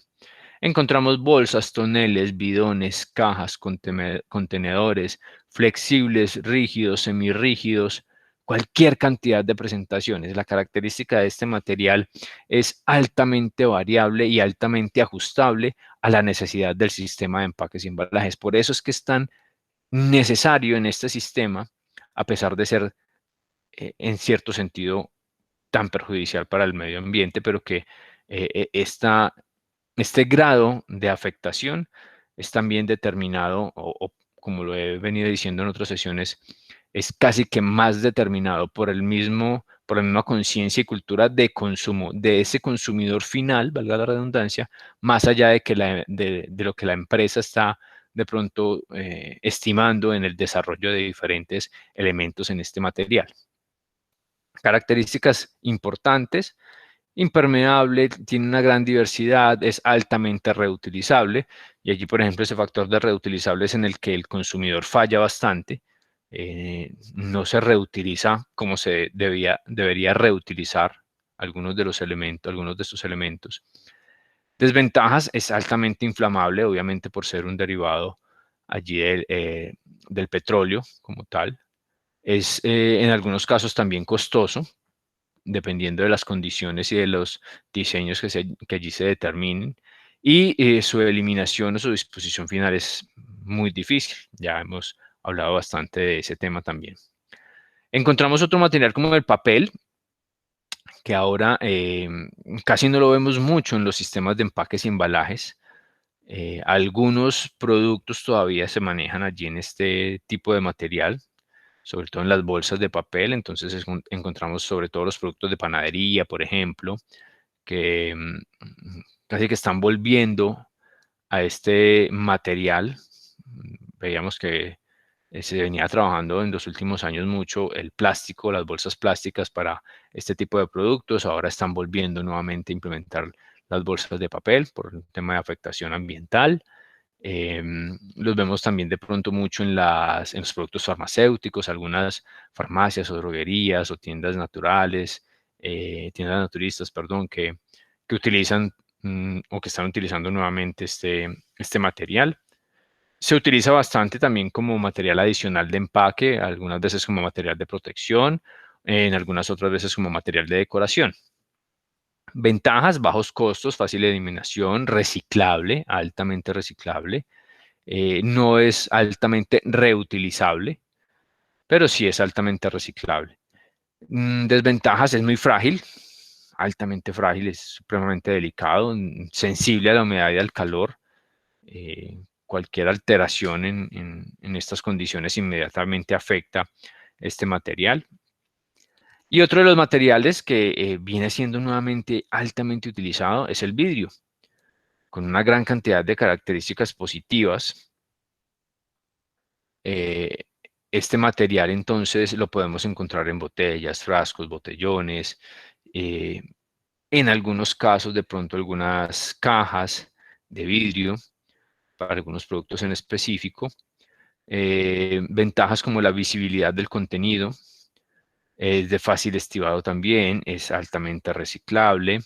Encontramos bolsas, toneles, bidones, cajas, contenedores, flexibles, rígidos, semirrígidos, cualquier cantidad de presentaciones. La característica de este material es altamente variable y altamente ajustable a la necesidad del sistema de empaques y embalajes. Por eso es que es tan necesario en este sistema, a pesar de ser en cierto sentido tan perjudicial para el medio ambiente, pero que este grado de afectación es también determinado, o como lo he venido diciendo en otras sesiones, es casi que más determinado por la misma conciencia y cultura de consumo de ese consumidor final, valga la redundancia, más allá de lo que la empresa está de pronto estimando en el desarrollo de diferentes elementos en este material. Características importantes: impermeable, tiene una gran diversidad, es altamente reutilizable, y allí, por ejemplo, ese factor de reutilizable es en el que el consumidor falla bastante, no se reutiliza como se debería reutilizar algunos de estos elementos. Desventajas: es altamente inflamable, obviamente por ser un derivado allí del petróleo como tal. Es en algunos casos también costoso, dependiendo de las condiciones y de los diseños que allí se determinen. Y su eliminación o su disposición final es muy difícil. Ya hemos hablado bastante de ese tema también. Encontramos otro material como el papel, que ahora casi no lo vemos mucho en los sistemas de empaques y embalajes. Algunos productos todavía se manejan allí en este tipo de material, sobre todo en las bolsas de papel. Entonces encontramos sobre todo los productos de panadería, por ejemplo, que casi que están volviendo a este material. Veíamos que se venía trabajando en los últimos años mucho el plástico, las bolsas plásticas para este tipo de productos. Ahora están volviendo nuevamente a implementar las bolsas de papel por el tema de afectación ambiental. Los vemos también de pronto mucho en los productos farmacéuticos, algunas farmacias o droguerías o tiendas naturales, tiendas naturistas, perdón, que utilizan o que están utilizando nuevamente este material. Se utiliza bastante también como material adicional de empaque, algunas veces como material de protección, en algunas otras veces como material de decoración. Ventajas: bajos costos, fácil eliminación, reciclable, altamente reciclable. No es altamente reutilizable. pero sí es altamente reciclable. Desventajas: es muy frágil, altamente frágil, es supremamente delicado, sensible a la humedad y al calor. Cualquier alteración en estas condiciones inmediatamente afecta este material. Y otro de los materiales que viene siendo nuevamente altamente utilizado es el vidrio, con una gran cantidad de características positivas. Este material entonces lo podemos encontrar en botellas, frascos, botellones, en algunos casos de pronto algunas cajas de vidrio para algunos productos en específico. Ventajas como la visibilidad del contenido, es de fácil estivado también, es altamente reciclable,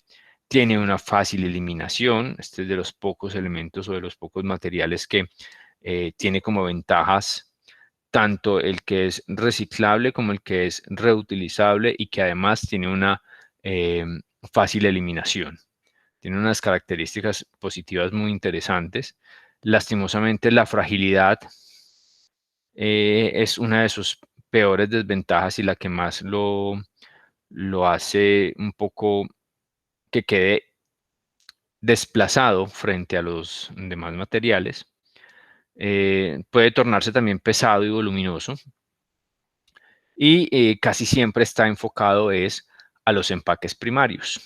tiene una fácil eliminación. Este es de los pocos elementos o de los pocos materiales que tiene como ventajas tanto el que es reciclable como el que es reutilizable, y que además tiene una fácil eliminación. Tiene unas características positivas muy interesantes. Lastimosamente, la fragilidad es una de sus peores desventajas y la que más lo hace un poco que quede desplazado frente a los demás materiales. Puede tornarse también pesado y voluminoso, y casi siempre está enfocado a los empaques primarios,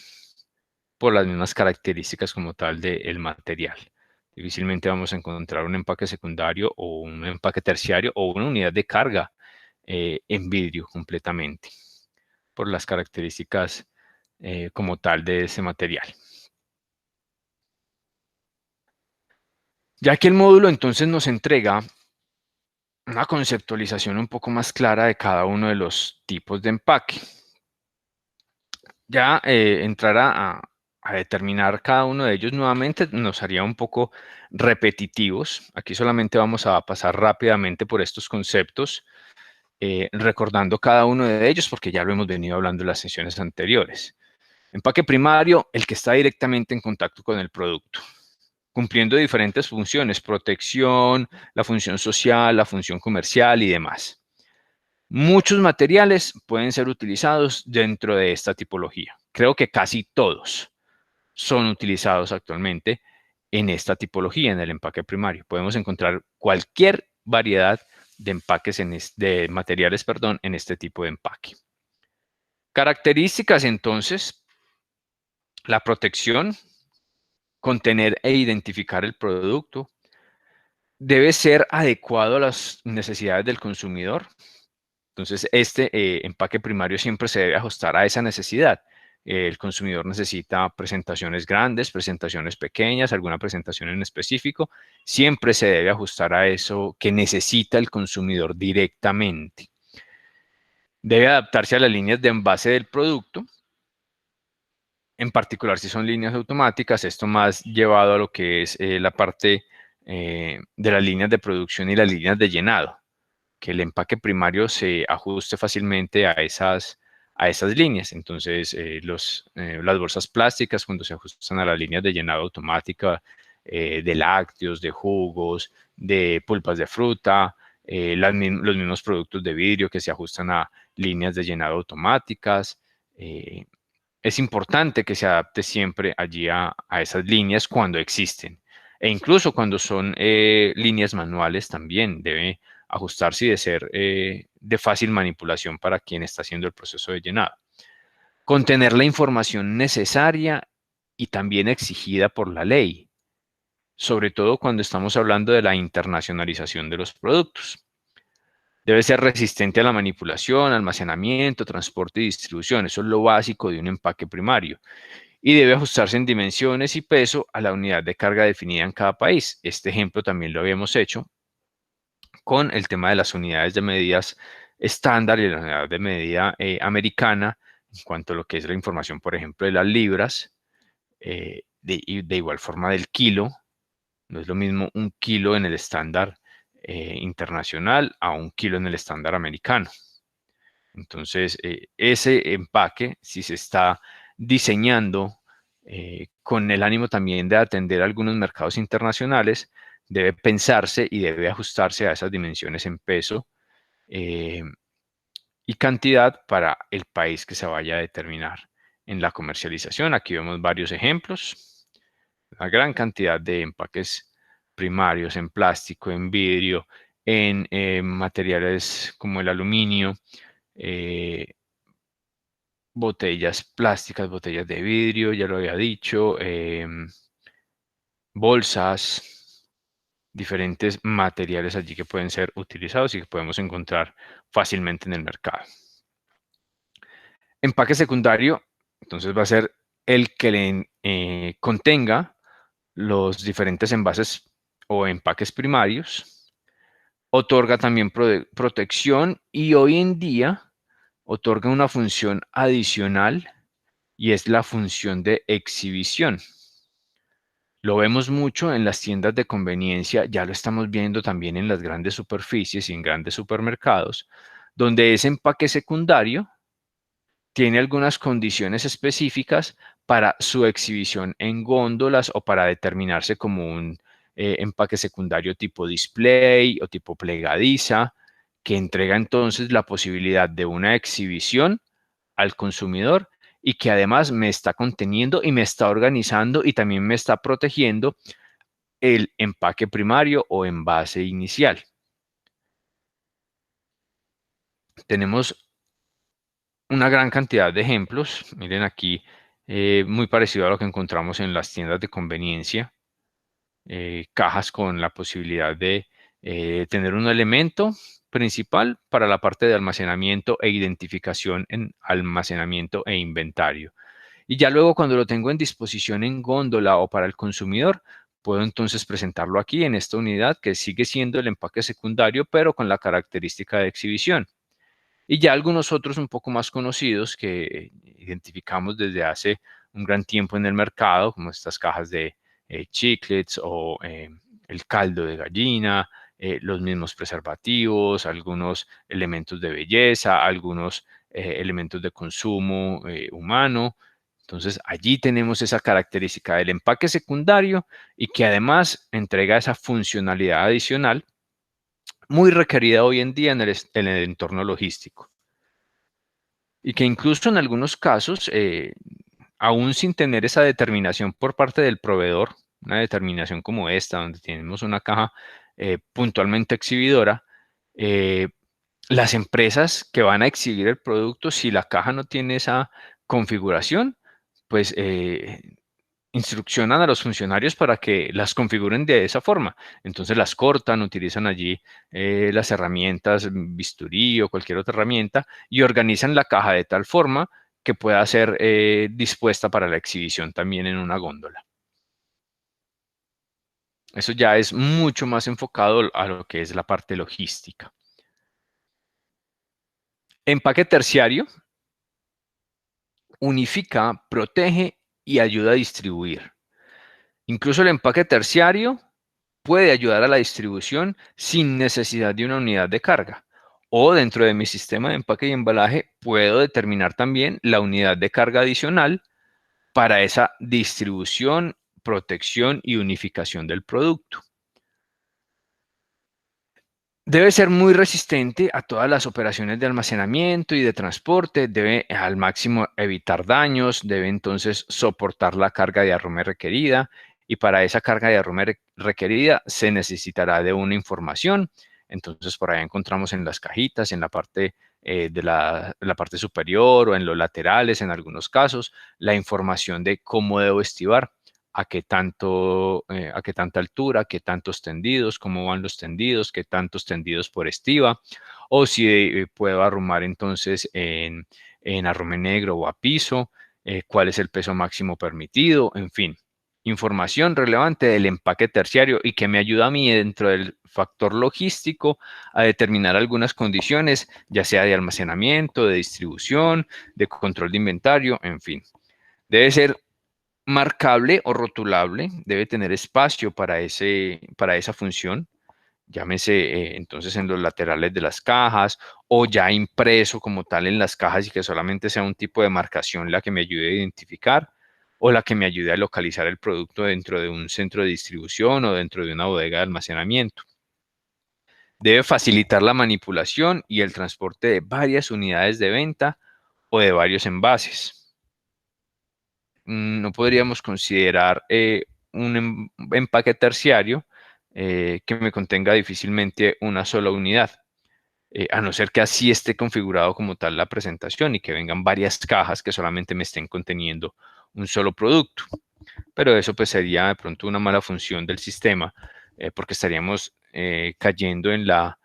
por las mismas características como tal del material. Difícilmente vamos a encontrar un empaque secundario o un empaque terciario o una unidad de carga en vidrio completamente, por las características como tal de ese material. Ya que el módulo entonces nos entrega una conceptualización un poco más clara de cada uno de los tipos de empaque, ya entrar a determinar cada uno de ellos nuevamente nos haría un poco repetitivos. Aquí solamente vamos a pasar rápidamente por estos conceptos, recordando cada uno de ellos porque ya lo hemos venido hablando en las sesiones anteriores. Empaque primario: el que está directamente en contacto con el producto, cumpliendo diferentes funciones: protección, la función social, la función comercial y demás. Muchos materiales pueden ser utilizados dentro de esta tipología. Creo que casi todos son utilizados actualmente en esta tipología, en el empaque primario. Podemos encontrar cualquier variedad de empaques, de materiales, perdón, en este tipo de empaque. Características entonces: la protección, contener e identificar el producto, debe ser adecuado a las necesidades del consumidor. Entonces, este empaque primario siempre se debe ajustar a esa necesidad. El consumidor necesita presentaciones grandes, presentaciones pequeñas, alguna presentación en específico. Siempre se debe ajustar a eso que necesita el consumidor directamente. Debe adaptarse a las líneas de envase del producto, en particular si son líneas automáticas, esto más llevado a lo que es la parte de las líneas de producción y las líneas de llenado, que el empaque primario se ajuste fácilmente a esas líneas. Entonces, las bolsas plásticas, cuando se ajustan a las líneas de llenado automática de lácteos, de jugos, de pulpas de fruta, los mismos productos de vidrio que se ajustan a líneas de llenado automáticas. Es importante que se adapte siempre allí a esas líneas cuando existen. E incluso cuando son líneas manuales también debe ajustarse y de ser de fácil manipulación para quien está haciendo el proceso de llenado. Contener la información necesaria y también exigida por la ley, sobre todo cuando estamos hablando de la internacionalización de los productos. Debe ser resistente a la manipulación, almacenamiento, transporte y distribución. Eso es lo básico de un empaque primario. Y debe ajustarse en dimensiones y peso a la unidad de carga definida en cada país. Este ejemplo también lo habíamos hecho con el tema de las unidades de medidas estándar y la unidad de medida americana, en cuanto a lo que es la información, por ejemplo, de las libras, de igual forma del kilo. No es lo mismo un kilo en el estándar internacional a un kilo en el estándar americano. Entonces, ese empaque, si se está diseñando con el ánimo también de atender algunos mercados internacionales, debe pensarse y debe ajustarse a esas dimensiones en peso y cantidad para el país que se vaya a determinar en la comercialización. Aquí vemos varios ejemplos, una gran cantidad de empaques primarios en plástico, en vidrio, en materiales como el aluminio, botellas plásticas, botellas de vidrio, ya lo había dicho, bolsas, diferentes materiales allí que pueden ser utilizados y que podemos encontrar fácilmente en el mercado. Empaque secundario, entonces va a ser el que le contenga los diferentes envases o empaques primarios. Otorga también protección y hoy en día otorga una función adicional y es la función de exhibición. Lo vemos mucho en las tiendas de conveniencia, ya lo estamos viendo también en las grandes superficies y en grandes supermercados, donde ese empaque secundario tiene algunas condiciones específicas para su exhibición en góndolas o para determinarse como un empaque secundario tipo display o tipo plegadiza, que entrega entonces la posibilidad de una exhibición al consumidor y que además me está conteniendo y me está organizando y también me está protegiendo el empaque primario o envase inicial. Tenemos una gran cantidad de ejemplos. Miren aquí, muy parecido a lo que encontramos en las tiendas de conveniencia. Cajas con la posibilidad de tener un elemento principal para la parte de almacenamiento e identificación en almacenamiento e inventario. Y ya luego cuando lo tengo en disposición en góndola o para el consumidor, puedo entonces presentarlo aquí en esta unidad que sigue siendo el empaque secundario, pero con la característica de exhibición. Y ya algunos otros un poco más conocidos que identificamos desde hace un gran tiempo en el mercado, como estas cajas de chiclets o el caldo de gallina, los mismos preservativos, algunos elementos de belleza, algunos elementos de consumo humano. Entonces, allí tenemos esa característica del empaque secundario y que además entrega esa funcionalidad adicional muy requerida hoy en día en el entorno logístico. Y que incluso en algunos casos, aún sin tener esa determinación por parte del proveedor, una determinación como esta, donde tenemos una caja puntualmente exhibidora, las empresas que van a exhibir el producto, si la caja no tiene esa configuración, pues instruccionan a los funcionarios para que las configuren de esa forma. Entonces las cortan, utilizan allí las herramientas, bisturí o cualquier otra herramienta y organizan la caja de tal forma que pueda ser dispuesta para la exhibición también en una góndola. Eso ya es mucho más enfocado a lo que es la parte logística. Empaque terciario unifica, protege y ayuda a distribuir. Incluso el empaque terciario puede ayudar a la distribución sin necesidad de una unidad de carga. O dentro de mi sistema de empaque y embalaje puedo determinar también la unidad de carga adicional para esa distribución, protección y unificación del producto. Debe ser muy resistente a todas las operaciones de almacenamiento y de transporte, debe al máximo evitar daños, debe entonces soportar la carga de arrume requerida y para esa carga de arrume requerida se necesitará de una información. Entonces por ahí encontramos en las cajitas, en la parte de la parte superior o en los laterales en algunos casos, la información de cómo debo estivar, a qué tanta altura, qué tantos tendidos, cómo van los tendidos, qué tantos tendidos por estiva, o si puedo arrumar entonces en arrume negro o a piso, cuál es el peso máximo permitido, en fin. Información relevante del empaque terciario y que me ayuda a mí dentro del factor logístico a determinar algunas condiciones, ya sea de almacenamiento, de distribución, de control de inventario, en fin. Debe ser marcable o rotulable, debe tener espacio para esa función, llámese entonces en los laterales de las cajas o ya impreso como tal en las cajas y que solamente sea un tipo de marcación la que me ayude a identificar o la que me ayude a localizar el producto dentro de un centro de distribución o dentro de una bodega de almacenamiento. Debe facilitar la manipulación y el transporte de varias unidades de venta o de varios envases. No podríamos considerar un empaque terciario que me contenga difícilmente una sola unidad, a no ser que así esté configurado como tal la presentación y que vengan varias cajas que solamente me estén conteniendo un solo producto. Pero eso pues sería de pronto una mala función del sistema, porque estaríamos cayendo en la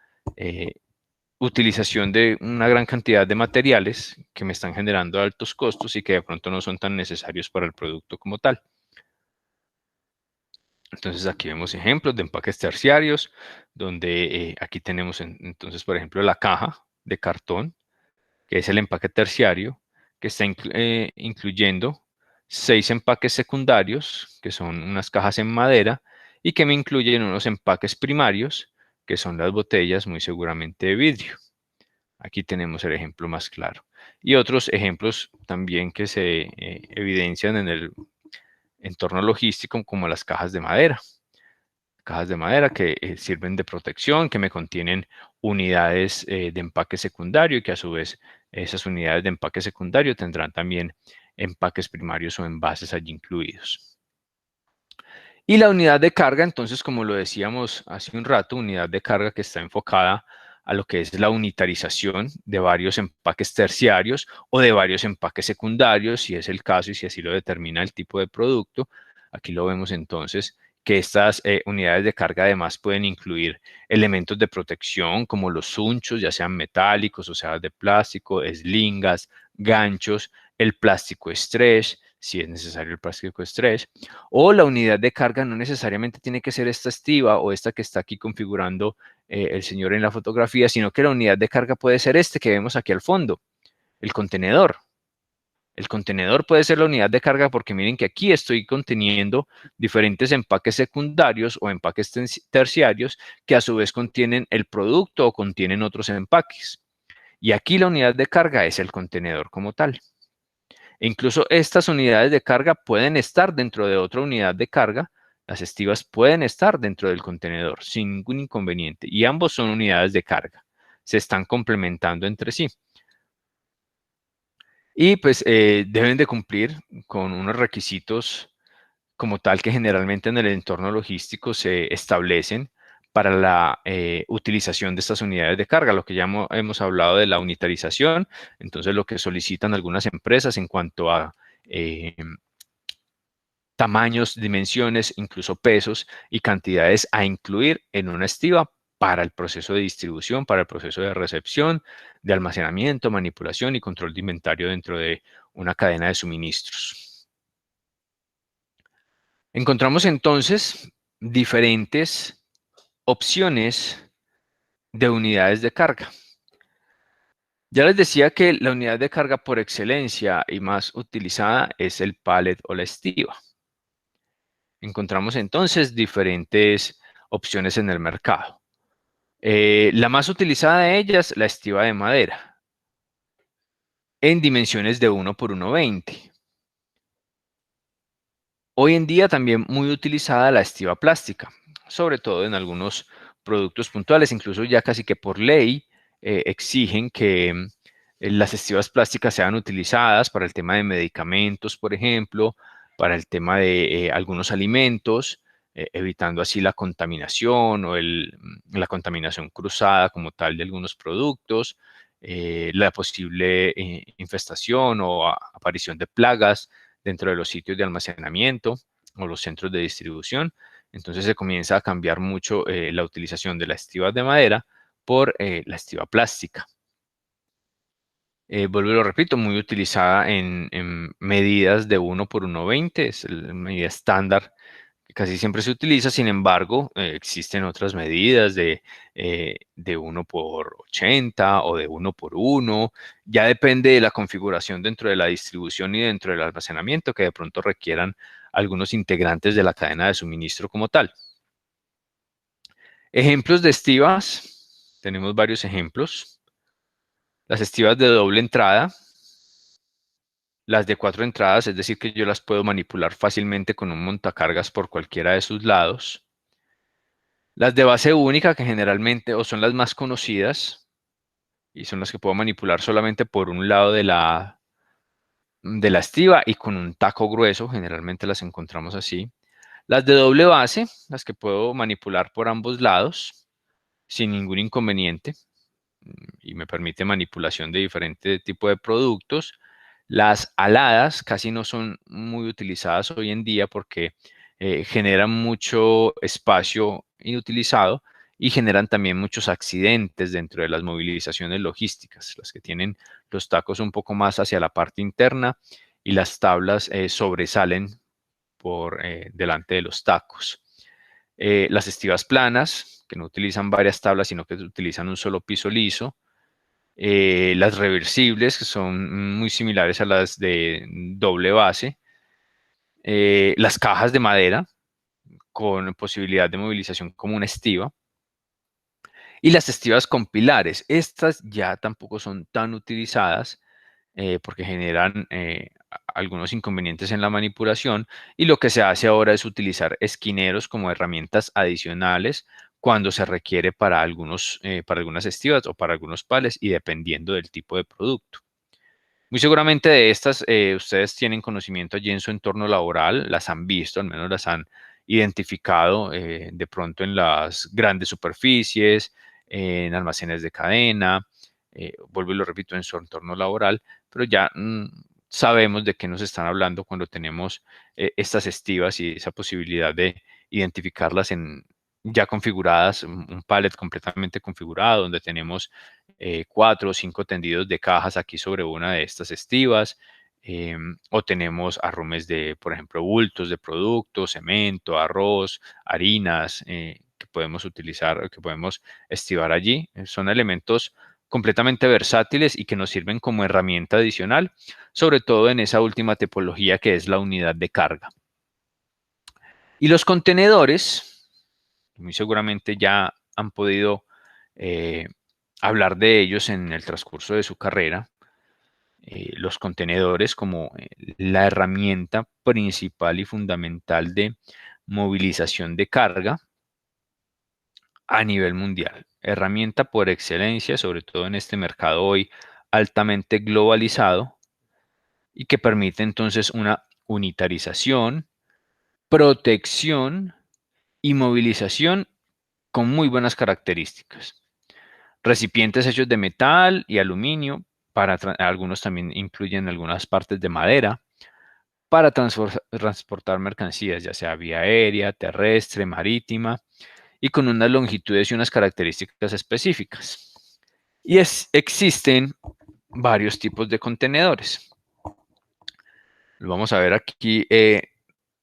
utilización de una gran cantidad de materiales que me están generando altos costos y que de pronto no son tan necesarios para el producto como tal. Entonces aquí vemos ejemplos de empaques terciarios, donde aquí tenemos entonces, por ejemplo, la caja de cartón, que es el empaque terciario, que está incluyendo 6 empaques secundarios, que son unas cajas en madera, y que me incluyen unos empaques primarios, que son las botellas, muy seguramente de vidrio. Aquí tenemos el ejemplo más claro. Y otros ejemplos también que se evidencian en el entorno logístico, como las cajas de madera. Cajas de madera que sirven de protección, que me contienen unidades de empaque secundario y que a su vez esas unidades de empaque secundario tendrán también empaques primarios o envases allí incluidos. Y la unidad de carga, entonces, como lo decíamos hace un rato, unidad de carga que está enfocada a lo que es la unitarización de varios empaques terciarios o de varios empaques secundarios, si es el caso y si así lo determina el tipo de producto. Aquí lo vemos entonces que estas unidades de carga además pueden incluir elementos de protección como los sunchos, ya sean metálicos o sea de plástico, eslingas, ganchos, el plástico stretch, si es necesario el plástico stretch, o la unidad de carga no necesariamente tiene que ser esta estiva o esta que está aquí configurando el señor en la fotografía, sino que la unidad de carga puede ser este que vemos aquí al fondo, el contenedor. El contenedor puede ser la unidad de carga porque miren que aquí estoy conteniendo diferentes empaques secundarios o empaques terciarios que a su vez contienen el producto o contienen otros empaques. Y aquí la unidad de carga es el contenedor como tal. E incluso estas unidades de carga pueden estar dentro de otra unidad de carga. Las estivas pueden estar dentro del contenedor sin ningún inconveniente. Y ambos son unidades de carga. Se están complementando entre sí. Y pues deben de cumplir con unos requisitos como tal que generalmente en el entorno logístico se establecen para la utilización de estas unidades de carga, lo que ya hemos hablado de la unitarización, entonces lo que solicitan algunas empresas en cuanto a tamaños, dimensiones, incluso pesos y cantidades a incluir en una estiva para el proceso de distribución, para el proceso de recepción, de almacenamiento, manipulación y control de inventario dentro de una cadena de suministros. Encontramos entonces diferentes opciones de unidades de carga. Ya les decía que la unidad de carga por excelencia y más utilizada es el pallet o la estiva. Encontramos entonces diferentes opciones en el mercado. La más utilizada de ellas, la estiva de madera, en dimensiones de 1 por 1,20. Hoy en día también muy utilizada la estiva plástica, sobre todo en algunos productos puntuales, incluso ya casi que por ley exigen que las estivas plásticas sean utilizadas para el tema de medicamentos, por ejemplo, para el tema de algunos alimentos, evitando así la contaminación o la contaminación cruzada como tal de algunos productos, la posible infestación o aparición de plagas dentro de los sitios de almacenamiento o los centros de distribución. Entonces se comienza a cambiar mucho la utilización de la estiva de madera por la estiva plástica. Vuelvo y lo repito, muy utilizada en medidas de 1 por 1,20, es la medida estándar que casi siempre se utiliza. Sin embargo, existen otras medidas de 1 por 80 o de 1 por 1. Ya depende de la configuración dentro de la distribución y dentro del almacenamiento que de pronto requieran algunos integrantes de la cadena de suministro como tal. Ejemplos de estivas, tenemos varios ejemplos. Las estivas de doble entrada, las de 4 entradas, es decir, que yo las puedo manipular fácilmente con un montacargas por cualquiera de sus lados. Las de base única, que generalmente o son las más conocidas y son las que puedo manipular solamente por un lado de la estiva y con un taco grueso, generalmente las encontramos así. Las de doble base, las que puedo manipular por ambos lados sin ningún inconveniente y me permite manipulación de diferentes tipos de productos. Las aladas casi no son muy utilizadas hoy en día porque generan mucho espacio inutilizado y generan también muchos accidentes dentro de las movilizaciones logísticas, las que tienen los tacos un poco más hacia la parte interna y las tablas sobresalen por delante de los tacos. Las estivas planas, que no utilizan varias tablas, sino que utilizan un solo piso liso. Las reversibles, que son muy similares a las de doble base. Las cajas de madera, con posibilidad de movilización como una estiva. Y las estivas con pilares. Estas ya tampoco son tan utilizadas porque generan algunos inconvenientes en la manipulación y lo que se hace ahora es utilizar esquineros como herramientas adicionales cuando se requiere para algunas estivas o para algunos pales y dependiendo del tipo de producto. Muy seguramente de estas ustedes tienen conocimiento allí en su entorno laboral, las han visto, al menos las han identificado de pronto en las grandes superficies, en almacenes de cadena, vuelvo y lo repito, en su entorno laboral, pero ya sabemos de qué nos están hablando cuando tenemos estas estivas y esa posibilidad de identificarlas ya configuradas, un pallet completamente configurado, donde tenemos 4 o 5 tendidos de cajas aquí sobre una de estas estivas, o tenemos arrumes de, por ejemplo, bultos de productos, cemento, arroz, harinas, que podemos utilizar, que podemos estivar allí. Son elementos completamente versátiles y que nos sirven como herramienta adicional, sobre todo en esa última tipología que es la unidad de carga. Y los contenedores, muy seguramente ya han podido hablar de ellos en el transcurso de su carrera. Los contenedores como la herramienta principal y fundamental de movilización de carga a nivel mundial. Herramienta por excelencia, sobre todo en este mercado hoy altamente globalizado y que permite entonces una unitarización, protección y movilización con muy buenas características. Recipientes hechos de metal y aluminio, algunos también incluyen algunas partes de madera, para transportar mercancías, ya sea vía aérea, terrestre, marítima, y con unas longitudes y unas características específicas. Y existen varios tipos de contenedores. Lo vamos a ver aquí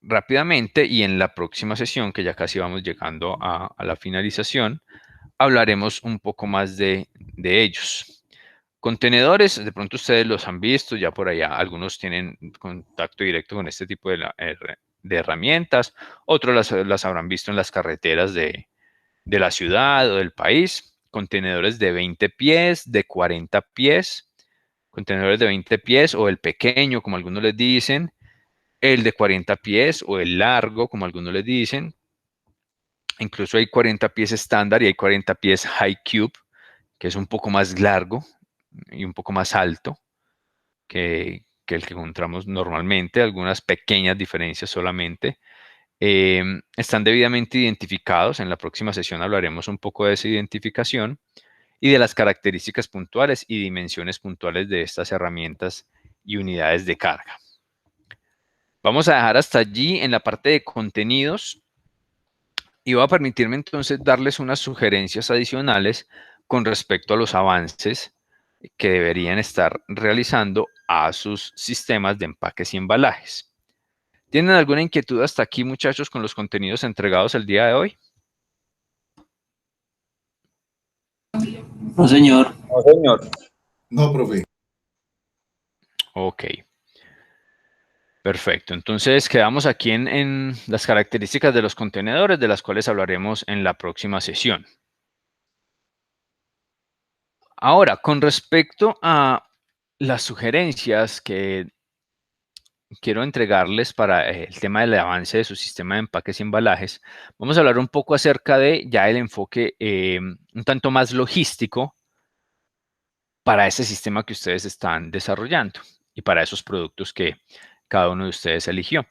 rápidamente y en la próxima sesión, que ya casi vamos llegando a la finalización, hablaremos un poco más de ellos. Contenedores, de pronto ustedes los han visto, ya por allá algunos tienen contacto directo con este tipo de herramientas, otros las habrán visto en las carreteras de la ciudad o del país. Contenedores de 20 pies, de 40 pies, contenedores de 20 pies o el pequeño, como algunos les dicen, el de 40 pies o el largo, como algunos les dicen. Incluso hay 40 pies estándar y hay 40 pies high cube, que es un poco más largo y un poco más alto que el que encontramos normalmente, algunas pequeñas diferencias solamente. Están debidamente identificados. En la próxima sesión hablaremos un poco de esa identificación y de las características puntuales y dimensiones puntuales de estas herramientas y unidades de carga. Vamos a dejar hasta allí en la parte de contenidos y voy a permitirme entonces darles unas sugerencias adicionales con respecto a los avances que deberían estar realizando a sus sistemas de empaques y embalajes. ¿Tienen alguna inquietud hasta aquí, muchachos, con los contenidos entregados el día de hoy? No, señor. No, señor. No, profe. Ok. Perfecto. Entonces quedamos aquí en las características de los contenedores, de las cuales hablaremos en la próxima sesión. Ahora, con respecto a las sugerencias que quiero entregarles para el tema del avance de su sistema de empaques y embalajes. Vamos a hablar un poco acerca de ya el enfoque un tanto más logístico para ese sistema que ustedes están desarrollando y para esos productos que cada uno de ustedes eligió.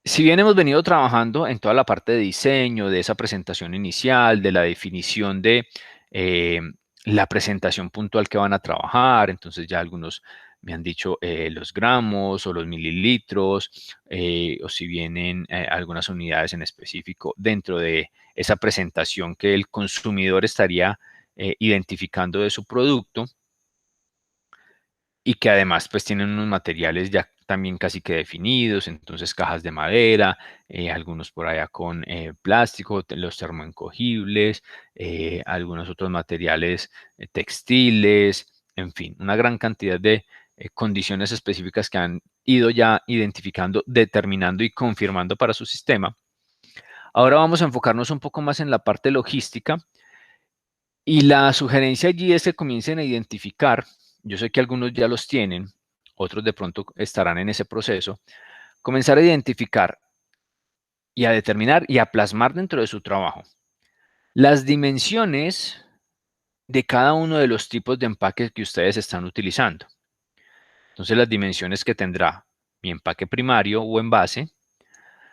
Si bien hemos venido trabajando en toda la parte de diseño, de esa presentación inicial, de la definición de la presentación puntual que van a trabajar, entonces ya algunos me han dicho los gramos o los mililitros, o si vienen algunas unidades en específico dentro de esa presentación que el consumidor estaría identificando de su producto, y que además pues tienen unos materiales ya también casi que definidos, entonces cajas de madera, algunos por allá con plástico, los termoencogibles, algunos otros materiales textiles, en fin, una gran cantidad de condiciones específicas que han ido ya identificando, determinando y confirmando para su sistema. Ahora vamos a enfocarnos un poco más en la parte logística, y la sugerencia allí es que comiencen a identificar. Yo sé que algunos ya los tienen, otros de pronto estarán en ese proceso. Comenzar a identificar y a determinar y a plasmar dentro de su trabajo las dimensiones de cada uno de los tipos de empaques que ustedes están utilizando. Entonces, las dimensiones que tendrá mi empaque primario o envase,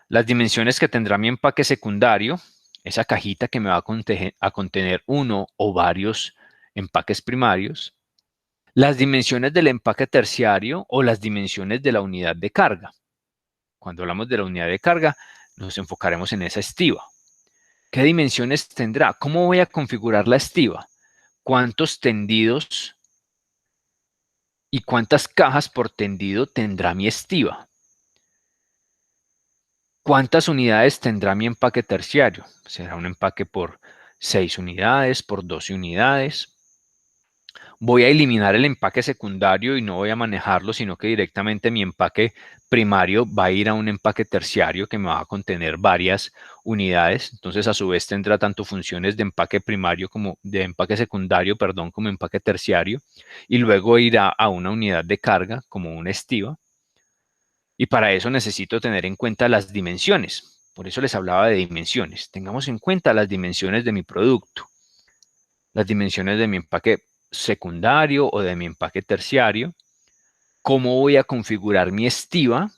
las dimensiones que tendrá mi empaque secundario, esa cajita que me va a contener uno o varios empaques primarios, las dimensiones del empaque terciario o las dimensiones de la unidad de carga. Cuando hablamos de la unidad de carga, nos enfocaremos en esa estiva. ¿Qué dimensiones tendrá? ¿Cómo voy a configurar la estiva? ¿Cuántos tendidos y cuántas cajas por tendido tendrá mi estiva? ¿Cuántas unidades tendrá mi empaque terciario? ¿Será un empaque por 6 unidades, por 12 unidades? Voy a eliminar el empaque secundario y no voy a manejarlo, sino que directamente mi empaque primario va a ir a un empaque terciario que me va a contener varias unidades. Entonces, a su vez, tendrá tanto funciones de empaque primario como de empaque secundario, perdón, como empaque terciario. Y luego irá a una unidad de carga como una estiva. Y para eso necesito tener en cuenta las dimensiones. Por eso les hablaba de dimensiones. Tengamos en cuenta las dimensiones de mi producto, las dimensiones de mi empaque secundario o de mi empaque terciario, cómo voy a configurar mi estiva,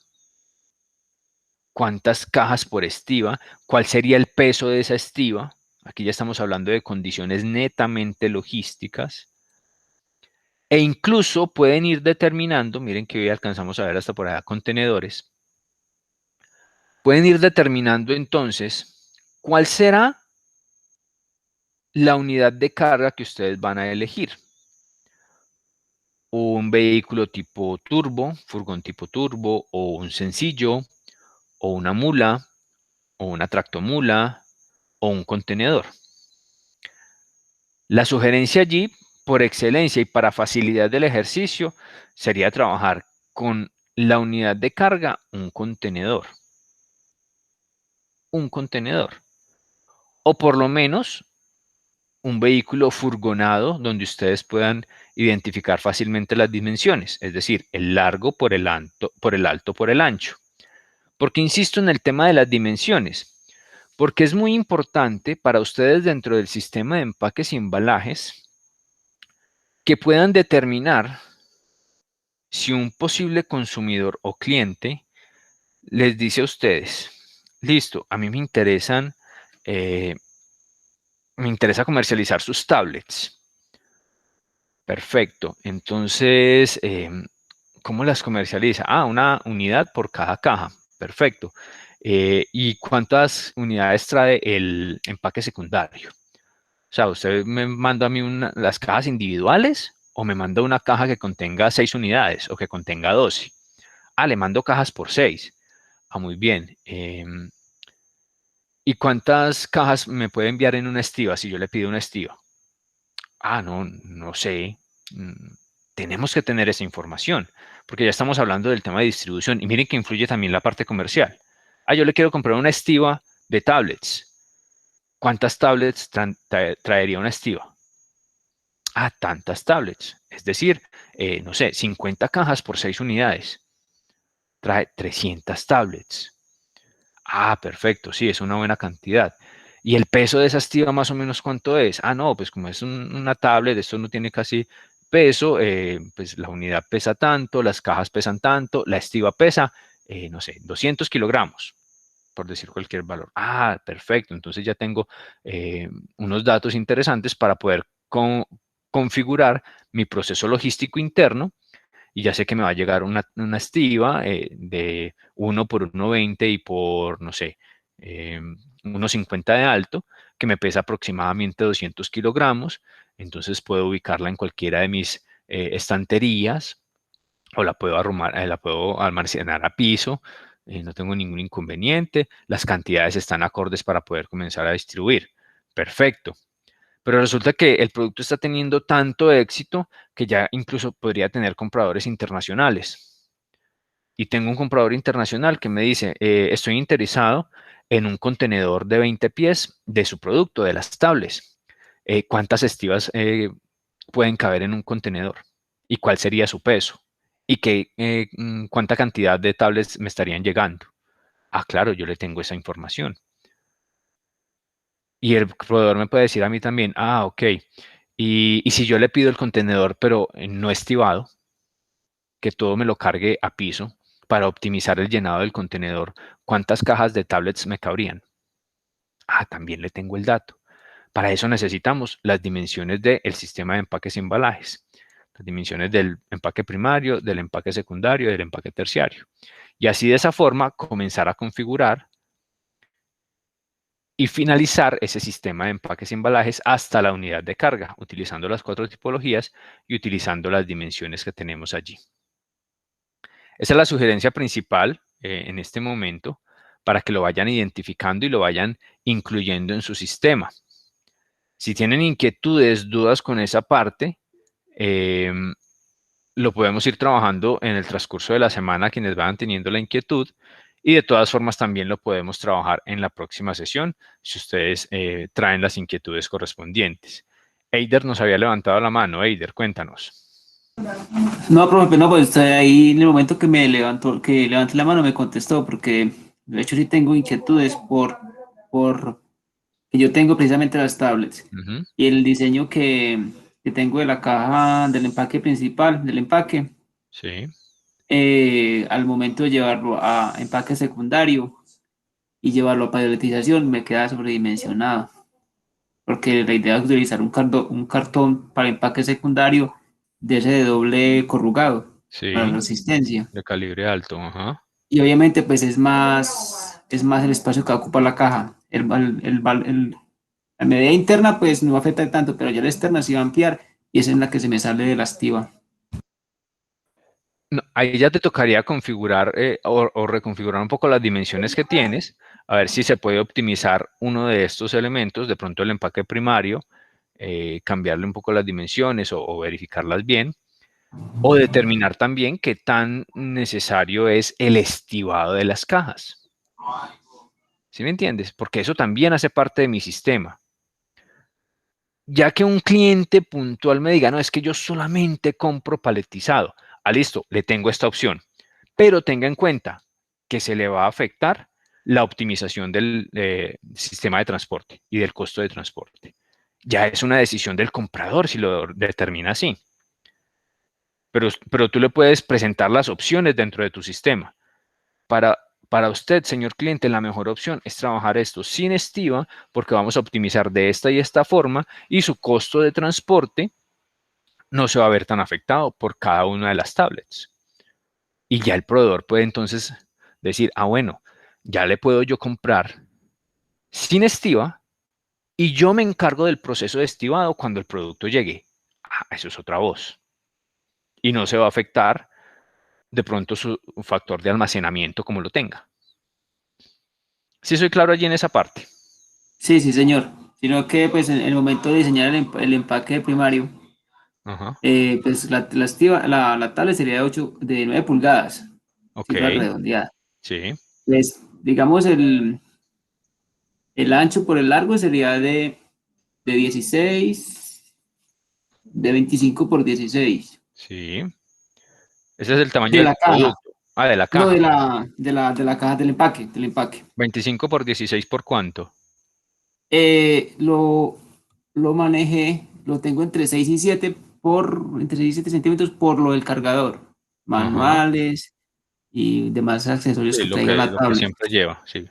cuántas cajas por estiva, cuál sería el peso de esa estiva. Aquí ya estamos hablando de condiciones netamente logísticas. E incluso pueden ir determinando, miren que hoy alcanzamos a ver hasta por allá contenedores, pueden ir determinando entonces cuál será la unidad de carga que ustedes van a elegir. Un vehículo tipo turbo, furgón tipo turbo, o un sencillo, o una mula, o una tractomula, o un contenedor. La sugerencia allí, por excelencia y para facilidad del ejercicio, sería trabajar con la unidad de carga, un contenedor. Un contenedor. O por lo menos un vehículo furgonado donde ustedes puedan identificar fácilmente las dimensiones, es decir, el largo por el alto por el ancho. ¿Por qué insisto en el tema de las dimensiones? Porque es muy importante para ustedes dentro del sistema de empaques y embalajes que puedan determinar si un posible consumidor o cliente les dice a ustedes, listo, a mí me interesa comercializar sus tablets. Perfecto. Entonces, ¿cómo las comercializa? Ah, una unidad por cada caja. Perfecto. ¿Y cuántas unidades trae el empaque secundario? O sea, ¿usted me manda a mí las cajas individuales o me manda una caja que contenga 6 unidades o que contenga 12? Ah, le mando cajas por 6. Ah, muy bien. ¿Y cuántas cajas me puede enviar en una estiva si yo le pido una estiva? Ah, no sé. Tenemos que tener esa información, porque ya estamos hablando del tema de distribución. Y miren que influye también la parte comercial. Ah, yo le quiero comprar una estiva de tablets. ¿Cuántas tablets traería una estiva? Ah, tantas tablets. Es decir, no sé, 50 cajas por 6 unidades. trae 300 tablets. Ah, perfecto, sí, es una buena cantidad. ¿Y el peso de esa estiva más o menos cuánto es? Ah, no, pues como es una tablet, esto no tiene casi peso, pues la unidad pesa tanto, las cajas pesan tanto, la estiva pesa, no sé, 200 kilogramos, por decir cualquier valor. Ah, perfecto, entonces ya tengo unos datos interesantes para poder configurar mi proceso logístico interno y ya sé que me va a llegar una estiva de 1 por 1,20 y por, no sé, 1,50 de alto, que me pesa aproximadamente 200 kilogramos. Entonces puedo ubicarla en cualquiera de mis estanterías o la puedo almacenar a piso. No tengo ningún inconveniente. Las cantidades están acordes para poder comenzar a distribuir. Perfecto. Pero resulta que el producto está teniendo tanto éxito que ya incluso podría tener compradores internacionales. Y tengo un comprador internacional que me dice, estoy interesado en un contenedor de 20 pies de su producto, de las tablets. ¿Cuántas estivas pueden caber en un contenedor? ¿Y cuál sería su peso? ¿Y cuánta cantidad de tablets me estarían llegando? Ah, claro, yo le tengo esa información. Y el proveedor me puede decir a mí también, ah, ok. Y si yo le pido el contenedor, pero no estibado, que todo me lo cargue a piso para optimizar el llenado del contenedor, ¿cuántas cajas de tablets me cabrían? Ah, también le tengo el dato. Para eso necesitamos las dimensiones del sistema de empaques y embalajes. Las dimensiones del empaque primario, del empaque secundario, del empaque terciario. Y así de esa forma comenzar a configurar y finalizar ese sistema de empaques y embalajes hasta la unidad de carga, utilizando las 4 tipologías y utilizando las dimensiones que tenemos allí. Esa es la sugerencia principal en este momento para que lo vayan identificando y lo vayan incluyendo en su sistema. Si tienen inquietudes, dudas con esa parte, lo podemos ir trabajando en el transcurso de la semana quienes vayan teniendo la inquietud y de todas formas también lo podemos trabajar en la próxima sesión si ustedes traen las inquietudes correspondientes. Eider nos había levantado la mano. Eider, cuéntanos. No, profe, no, pues ahí en el momento que que levanté la mano me contestó, porque de hecho sí tengo inquietudes por que yo tengo precisamente las tablets Ujú. y el diseño que tengo de la caja del empaque principal, del empaque, Sí. al momento de llevarlo a empaque secundario y llevarlo a palletización me queda sobredimensionado, porque la idea es utilizar un cartón para empaque secundario de ese de doble corrugado para Sí, resistencia. de calibre alto. Ajá. Y obviamente pues es más el espacio que ocupa la caja. La medida interna pues no afecta tanto, pero ya la externa sí va a ampliar y esa es la que se me sale de la estiva. No, ahí ya te tocaría configurar o reconfigurar un poco las dimensiones que tienes, a ver si se puede optimizar uno de estos elementos, de pronto el empaque primario, cambiarle un poco las dimensiones o verificarlas bien, o determinar también qué tan necesario es el estibado de las cajas. ¿Sí me entiendes? Porque eso también hace parte de mi sistema. Ya que un cliente puntual me diga, no, es que yo solamente compro paletizado. Ah, listo, le tengo esta opción. Pero tenga en cuenta que se le va a afectar la optimización del sistema de transporte y del costo de transporte. Ya es una decisión del comprador si lo determina así. Pero tú le puedes presentar las opciones dentro de tu sistema. Para usted, señor cliente, la mejor opción es trabajar esto sin estiva porque vamos a optimizar de esta y esta forma y su costo de transporte no se va a ver tan afectado por cada una de las tablets. Y ya el proveedor puede entonces decir, ah, bueno, ya le puedo yo comprar sin estiva y yo me encargo del proceso de estivado cuando el producto llegue. Ah, eso es otra voz. Y no se va a afectar de pronto su factor de almacenamiento como lo tenga. ¿Sí soy claro allí en esa parte? Sí, sí, señor. Sino que pues en el momento de diseñar el empaque primario, Ajá. pues la tablet sería de 9 pulgadas, Ok, cifra redondeada. sí, Pues digamos el ancho por el largo sería de 16, de 25 por 16 sí. Ese es el tamaño de del la caja. producto. Ah, de la No, caja. de la caja del empaque. 25 por 16 por cuánto. Lo manejé, lo tengo entre 6 y 7 entre 6 y 7 centímetros por lo del cargador, Ajá. manuales y demás accesorios Sí, que traiga la lo que tablet. siempre lleva, sí.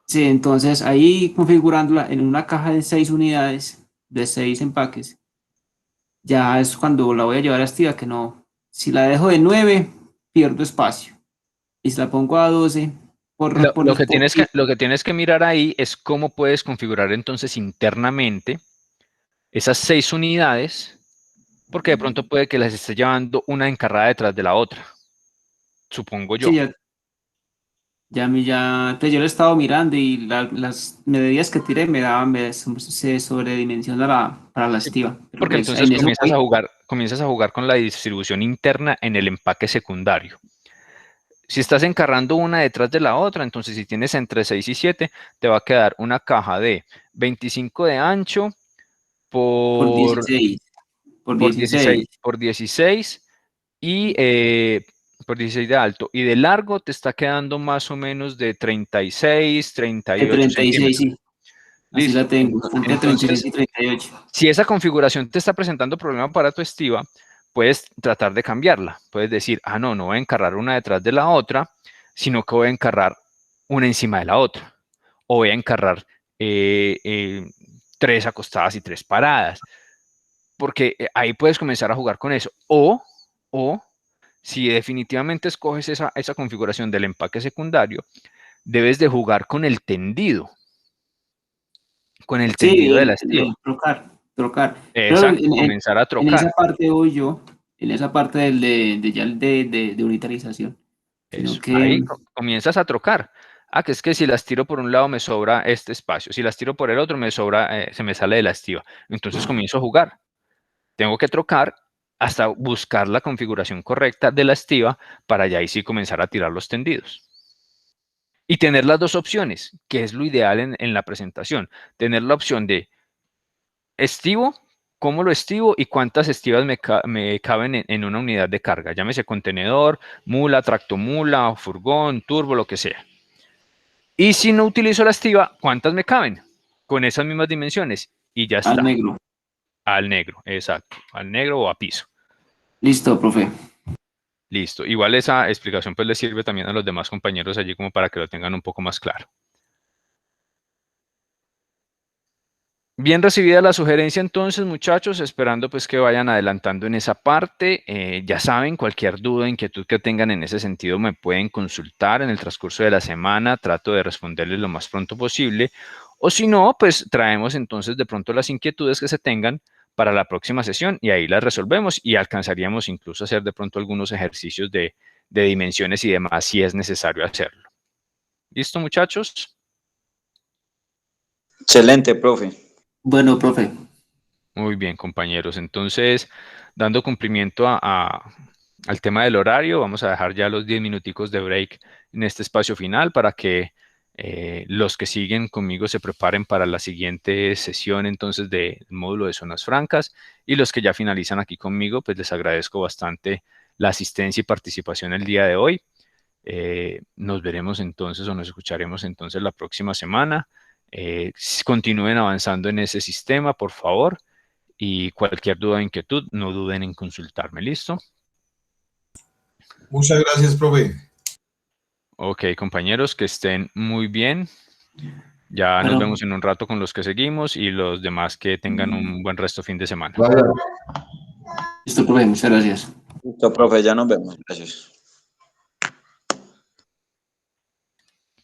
Sí, entonces ahí configurándola en una caja de 6 unidades, de 6 empaques, ya es cuando la voy a llevar a Estiva, que no, si la dejo de 9 pierdo espacio. Y si la pongo a 12 Lo que tienes que mirar ahí es cómo puedes configurar entonces internamente esas 6 unidades, porque de pronto puede que las esté llevando una encarrada detrás de la otra, supongo sí, yo. entonces yo lo he estado mirando y las medidas que tiré se sobredimensiona para la Sí, Estiva. Pero porque pues entonces en eso voy. comienzas a jugar con la distribución interna en el empaque secundario. Si estás encarrando una detrás de la otra, entonces si tienes entre 6 y 7, te va a quedar una caja de 25 de ancho Por por, 16, por por 16, 16, por 16 y por 16 de alto. Y de largo te está quedando más o menos de 36, de 38 36, centímetros. sí, así la Listo. tengo, entre 36 Entonces, y 38. si esa configuración te está presentando problema para tu estiva, puedes tratar de cambiarla. Puedes decir, ah, no, no voy a encarrar una detrás de la otra, sino que voy a encarrar una encima de la otra. O voy a encarrar 3 acostadas y 3 paradas. Porque ahí puedes comenzar a jugar con eso. O si definitivamente escoges esa configuración del empaque secundario, debes de jugar con el Sí, tendido de la estiva. el trocar. Pero Exacto, comenzar a en esa trocar. parte voy yo, en esa parte de unitarización, sino Eso. Ahí que comienzas a trocar. Ah, que es que si las tiro por un lado me sobra este espacio, si las tiro por el otro me sobra, se me sale de la estiva. Entonces comienzo a jugar. Tengo que trocar hasta buscar la configuración correcta de la estiva para ya ahí sí comenzar a tirar los tendidos. Y tener las dos opciones, que es lo ideal en la presentación. Tener la opción de estivo, cómo lo estivo y cuántas estivas me caben en una unidad de carga. Llámese contenedor, mula, tractomula, furgón, turbo, lo que sea. Y si no utilizo la estiva, ¿cuántas me caben? Con esas mismas dimensiones. Y ya al está. negro. Al negro, exacto. Al negro o a piso. Listo, profe. Listo. Igual esa explicación pues le sirve también a los demás compañeros allí como para que lo tengan un poco más claro. Bien recibida la sugerencia entonces, muchachos, esperando pues que vayan adelantando en esa parte. Ya saben, cualquier duda, inquietud que tengan en ese sentido me pueden consultar en el transcurso de la semana. Trato de responderles lo más pronto posible. O si no, pues traemos entonces de pronto las inquietudes que se tengan para la próxima sesión y ahí las resolvemos y alcanzaríamos incluso a hacer de pronto algunos ejercicios de dimensiones y demás si es necesario hacerlo. ¿Listo, muchachos? Excelente, profe. Bueno, profe. Muy bien, compañeros. Entonces, dando cumplimiento al tema del horario, vamos a dejar ya los 10 minuticos de break en este espacio final para que los que siguen conmigo se preparen para la siguiente sesión entonces del módulo de zonas francas y los que ya finalizan aquí conmigo, pues les agradezco bastante la asistencia y participación el día de hoy. Nos veremos entonces o nos escucharemos entonces la próxima semana. Continúen avanzando en ese sistema, por favor. Y cualquier duda o inquietud, no duden en consultarme. ¿Listo? Muchas gracias, profe. Ok, compañeros, que estén muy bien. Ya nos Bueno, vemos en un rato con los que seguimos y los demás que tengan un buen resto fin de semana. Vaya. listo, profe, muchas gracias. Listo, profe, ya nos vemos. Gracias.